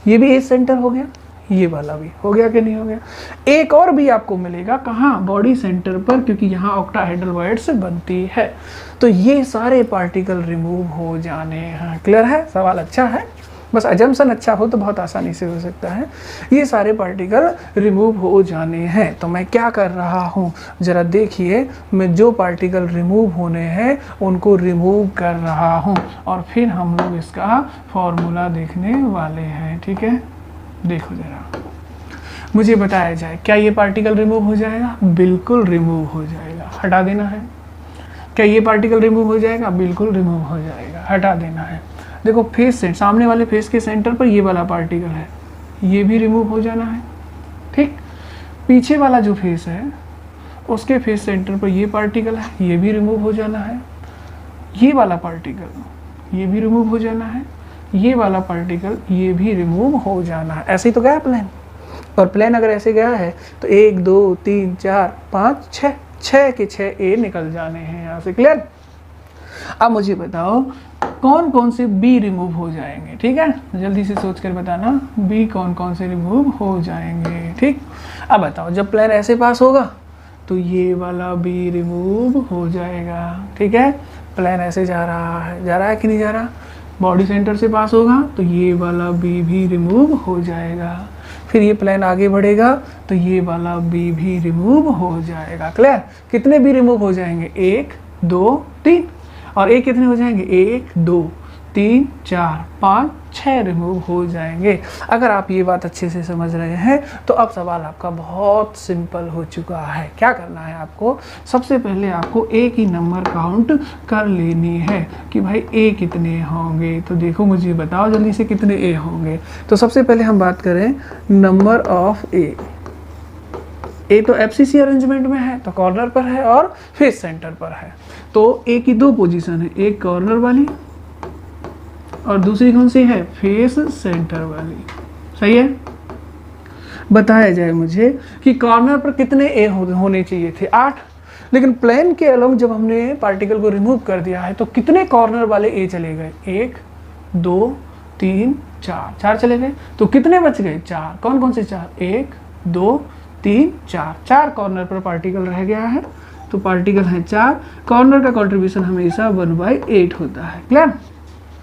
Speaker 1: ये भी एज सेंटर हो गया, ये वाला भी हो गया कि नहीं हो गया? एक और भी आपको मिलेगा कहाँ? बॉडी सेंटर पर, क्योंकि यहाँ ऑक्टाहेड्रल वर्ड्स बनती है। तो ये सारे पार्टिकल रिमूव हो जाने हैं। क्लियर है? सवाल अच्छा है, बस अजम्पशन अच्छा हो तो बहुत आसानी से हो सकता है। ये सारे पार्टिकल रिमूव हो जाने हैं। तो मैं क्या कर रहा हूँ ज़रा देखिए, मैं जो पार्टिकल रिमूव होने हैं उनको रिमूव कर रहा हूँ और फिर हम लोग इसका फॉर्मूला देखने वाले हैं। ठीक है, देखो ज़रा, मुझे बताया जाए क्या ये पार्टिकल रिमूव हो जाएगा? बिल्कुल रिमूव हो जाएगा, हटा देना है। क्या ये पार्टिकल रिमूव हो जाएगा? बिल्कुल रिमूव हो जाएगा, हटा देना है। देखो फेस से सामने वाले फेस के सेंटर पर ये वाला पार्टिकल है, ये भी रिमूव हो जाना है। ठीक, पीछे वाला जो फेस है उसके फेस सेंटर पर ये पार्टिकल है, ये भी रिमूव हो जाना है। ये वाला पार्टिकल ये भी रिमूव हो जाना है, ये वाला पार्टिकल ये भी रिमूव हो जाना है। ऐसे ही तो गया प्लेन, और प्लेन अगर ऐसे गया है तो 1 2 3 4 5 6 के 6 ए निकल जाने हैं यहाँ से। क्लियर? अब मुझे बताओ कौन कौन से बी रिमूव हो जाएंगे, ठीक है, जल्दी से सोच कर बताना बी कौन कौन से रिमूव हो जाएंगे। ठीक, अब बताओ जब प्लेन ऐसे पास होगा तो ये वाला बी रिमूव हो जाएगा। ठीक है, प्लेन ऐसे जा रहा है कि नहीं जा रहा, बॉडी सेंटर से पास होगा तो ये वाला बी भी रिमूव हो जाएगा। फिर ये प्लेन आगे बढ़ेगा तो ये वाला बी भी रिमूव हो जाएगा। क्लियर, कितने बी रिमूव हो जाएंगे, 1 2 3, और एक कितने हो जाएंगे, 1 2 3 4 5 6 रिमूव हो जाएंगे। अगर आप ये बात अच्छे से समझ रहे हैं तो अब सवाल आपका बहुत सिंपल हो चुका है। क्या करना है आपको, सबसे पहले आपको ए की नंबर काउंट कर लेनी है कि भाई ए कितने होंगे। तो देखो मुझे बताओ जल्दी से कितने ए होंगे। तो सबसे पहले हम बात करें नंबर ऑफ ए तो एफसीसी अरेंजमेंट में है तो कॉर्नर पर है और फेस सेंटर पर है। तो ए की दो पोजीशन है, एक कॉर्नर वाली और दूसरी कौन सी है, फेस सेंटर वाली। सही है, बताया जाए मुझे कि कॉर्नर पर कितने ए होने चाहिए थे, 8, लेकिन प्लेन के अलोंग जब हमने पार्टिकल को रिमूव कर दिया है तो कितने कॉर्नर वाले ए चले गए, 1 2 3 4 चले गए। तो कितने बच गए, 4। कौन कौन से 4, 1 2 3 4 कॉर्नर पर पार्टिकल रह गया है। तो पार्टिकल है 4, कॉर्नर का कंट्रीब्यूशन हमेशा 1/8 होता है। क्लियर,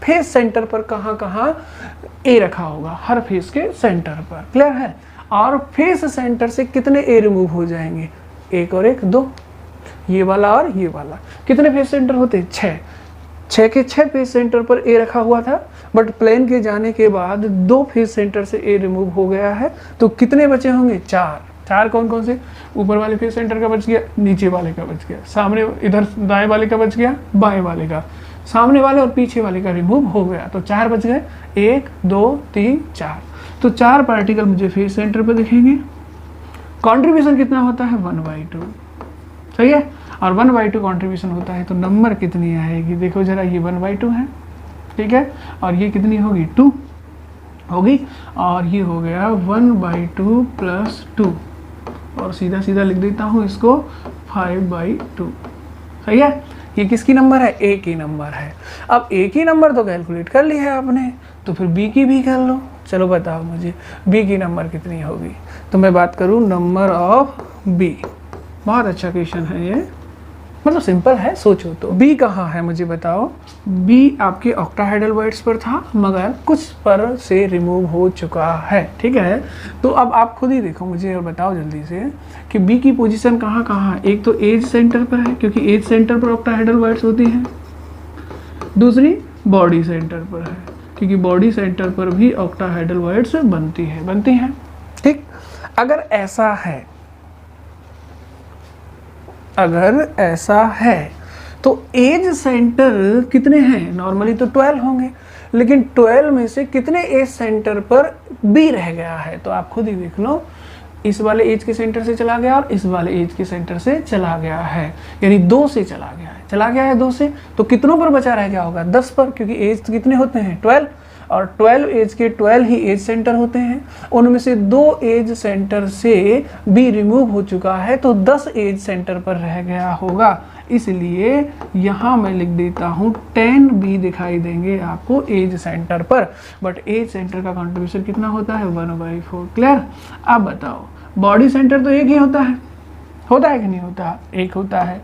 Speaker 1: फेस सेंटर पर कहाँ कहाँ ए रखा होगा, हर फेस के सेंटर पर। क्लियर है, और फेस सेंटर से कितने ए रिमूव हो जाएंगे, 1 और 1 2, ये वाला और ये वाला। कितने फेस सेंटर होते हैं, 6 के 6 फेस सेंटर पर ए रखा हुआ था, बट प्लेन के जाने के बाद 2 फेस सेंटर से ए रिमूव हो गया है। तो कितने बचे होंगे, 4 कौन कौन से, ऊपर वाले फेस सेंटर का बच गया, नीचे वाले का बच गया, सामने इधर दाएं वाले का बच गया, बाएं वाले का, सामने वाले और पीछे वाले का रिमूव हो गया। तो 4 बच गए, 1 2 3 4। तो 4 पार्टिकल मुझे फेस सेंटर पर दिखेंगे। कंट्रीब्यूशन कितना होता है, 1/2। सही है, और 1/2 कंट्रीब्यूशन होता है तो नंबर कितनी आएगी, देखो जरा, ये 1/2 है, ठीक है, और ये कितनी होगी, 2 होगी, और ये हो गया 1/2 + 2, और सीधा सीधा लिख देता हूँ इसको 5/2। सही है, ये किसकी नंबर है, ए की नंबर है। अब ए की नंबर तो कैलकुलेट कर ली है आपने, तो फिर बी की भी कर लो। चलो बताओ मुझे बी की नंबर कितनी होगी। तो मैं बात करूँ नंबर ऑफ बी, बहुत अच्छा क्वेश्चन है ये, मतलब सिंपल है, सोचो तो। बी कहाँ है मुझे बताओ, बी आपके ऑक्टाहेड्रल वर्ड्स पर था मगर कुछ पर से रिमूव हो चुका है। ठीक है, तो अब आप खुद ही देखो मुझे और बताओ जल्दी से कि बी की पोजीशन कहाँ कहाँ है। एक तो एज सेंटर पर है क्योंकि एज सेंटर पर ऑक्टाहेड्रल वर्ड्स होती हैं, दूसरी बॉडी सेंटर पर है क्योंकि बॉडी सेंटर पर भी ऑक्टाहेड्रल वर्ड्स बनती हैं। ठीक, अगर ऐसा है तो एज सेंटर कितने हैं, नॉर्मली तो 12 होंगे, लेकिन 12 में से कितने एज सेंटर पर बी रह गया है। तो आप खुद ही देख लो, इस वाले एज के सेंटर से चला गया और इस वाले एज के सेंटर से चला गया है, यानी 2 से चला गया है 2 से, तो कितनों पर बचा रह गया होगा, 10 पर, क्योंकि एज कितने होते हैं, 12, और 12 एज के 12 ही एज सेंटर होते हैं। उनमें से 2 एज सेंटर से बी रिमूव हो चुका है तो 10 एज सेंटर पर रह गया होगा, इसलिए यहाँ मैं लिख देता हूँ 10 बी दिखाई देंगे आपको एज सेंटर पर, बट एज सेंटर का कंट्रीब्यूशन कितना होता है, 1/4। क्लियर, अब बताओ बॉडी सेंटर तो एक ही होता है कि नहीं होता, एक होता है,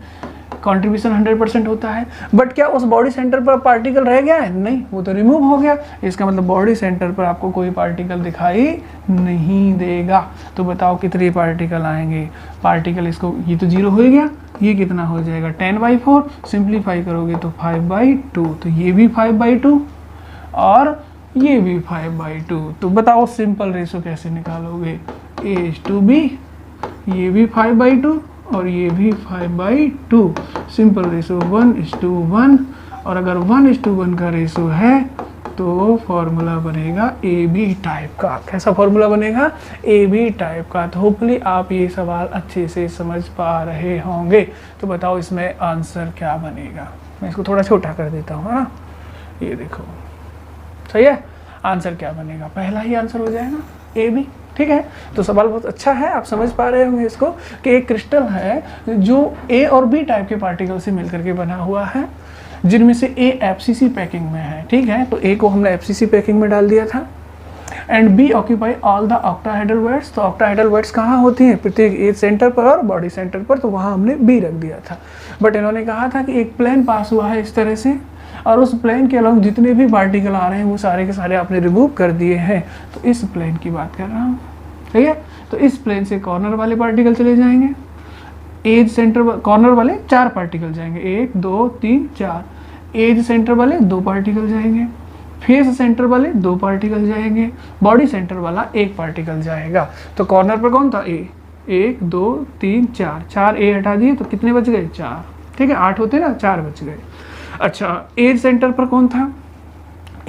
Speaker 1: कंट्रीब्यूशन 100% होता है, बट क्या उस बॉडी सेंटर पर पार्टिकल रह गया है, नहीं, वो तो रिमूव हो गया। इसका मतलब बॉडी सेंटर पर आपको कोई पार्टिकल दिखाई नहीं देगा। तो बताओ कितने पार्टिकल आएंगे, पार्टिकल इसको, ये तो 0 हो गया, ये कितना हो जाएगा, 10/4, सिंप्लीफाई करोगे तो 5/2, तो ये भी 5/2 और ये भी 5/2। तो बताओ सिंपल रेशो कैसे निकालोगे, A/B, ये भी 5/2 और ये भी 5/2, सिंपल रेशो 1:1, और अगर 1:1 का रेशो है तो फॉर्मूला बनेगा AB टाइप का। कैसा फॉर्मूला बनेगा, AB टाइप का। तो होपफुली आप ये सवाल अच्छे से समझ पा रहे होंगे। तो बताओ इसमें आंसर क्या बनेगा, मैं इसको थोड़ा छोटा कर देता हूँ, है ना, ये देखो, सही है, आंसर क्या बनेगा, पहला ही आंसर हो जाएगा AB। ठीक है, तो सवाल बहुत अच्छा है, आप समझ पा रहे होंगे इसको कि एक क्रिस्टल है जो A और B टाइप के पार्टिकल से मिलकर के बना हुआ है। जिनमें से ए एफसीसी पैकिंग में है, ठीक है, तो ए को हमने एफसीसी पैकिंग में डाल दिया था। And B occupy all the octahedral voids, तो ऑक्टाहेड्रल वर्ड्स कहाँ होती हैं, प्रत्येक एज सेंटर पर और बॉडी सेंटर पर, तो वहाँ हमने बी रख दिया था। बट इन्होंने कहा था कि एक प्लेन पास हुआ है इस तरह से, और उस प्लेन के अलावा जितने भी पार्टिकल आ रहे हैं वो सारे के सारे आपने रिमूव कर दिए हैं, तो इस प्लेन की बात कर रहा हूँ, ठीक है। तो इस प्लेन से कॉर्नर वाले पार्टिकल चले जाएंगे, एज सेंटर कॉर्नर वाले 4 पार्टिकल जाएंगे, 1 2 3 4, एज सेंटर वाले 2 पार्टिकल जाएंगे, फेस सेंटर वाले 2 पार्टिकल जाएंगे, बॉडी सेंटर वाला 1 पार्टिकल जाएगा। तो कॉर्नर पर कौन था, ए, 1 2 3 4, 4 ए हटा दिए तो कितने बच गए, 4, ठीक है, 8 होते ना, 4 बच गए। अच्छा, एज सेंटर पर कौन था,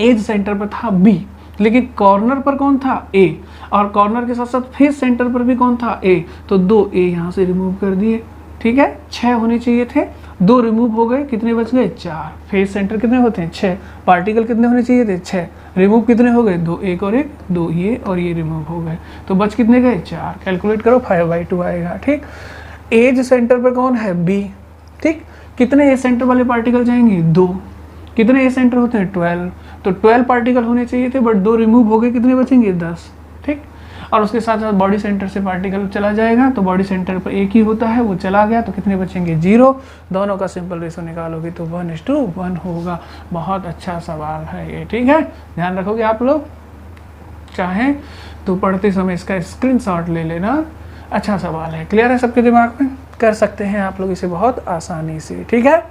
Speaker 1: एज सेंटर पर था बी, लेकिन कॉर्नर पर कौन था, ए, और कॉर्नर के साथ साथ फेस सेंटर पर भी कौन था, ए, तो 2 ए यहाँ से रिमूव कर दिए, ठीक है। 6 होने चाहिए थे, 2 रिमूव हो गए, कितने बच गए, 4। फेस सेंटर कितने होते हैं, 6, पार्टिकल कितने होने चाहिए थे, 6, रिमूव कितने हो गए, 2, 1 और 1, 2 ये और ये रिमूव हो गए, तो बच कितने गए, 4। कैलकुलेट करो, 5/2 आएगा, ठीक। एज सेंटर पर कौन है, बी, ठीक। कितने ए सेंटर वाले पार्टिकल जाएंगे, 2, कितने ए सेंटर होते हैं, 12, तो 12 पार्टिकल होने चाहिए थे, बट 2 रिमूव हो गए, कितने बचेंगे, 10, ठीक। और उसके साथ साथ बॉडी सेंटर से पार्टिकल चला जाएगा, तो बॉडी सेंटर पर एक ही होता है, वो चला गया, तो कितने बचेंगे, 0। दोनों का सिंपल रेशो निकालोगे तो 1:1 होगा। बहुत अच्छा सवाल है ये, ठीक है, ध्यान रखोगे आप लोग। चाहें तो पढ़ते समय इसका स्क्रीनशॉट ले लेना, अच्छा सवाल है, क्लियर है सबके दिमाग में, कर सकते हैं आप लोग इसे बहुत आसानी से, ठीक है।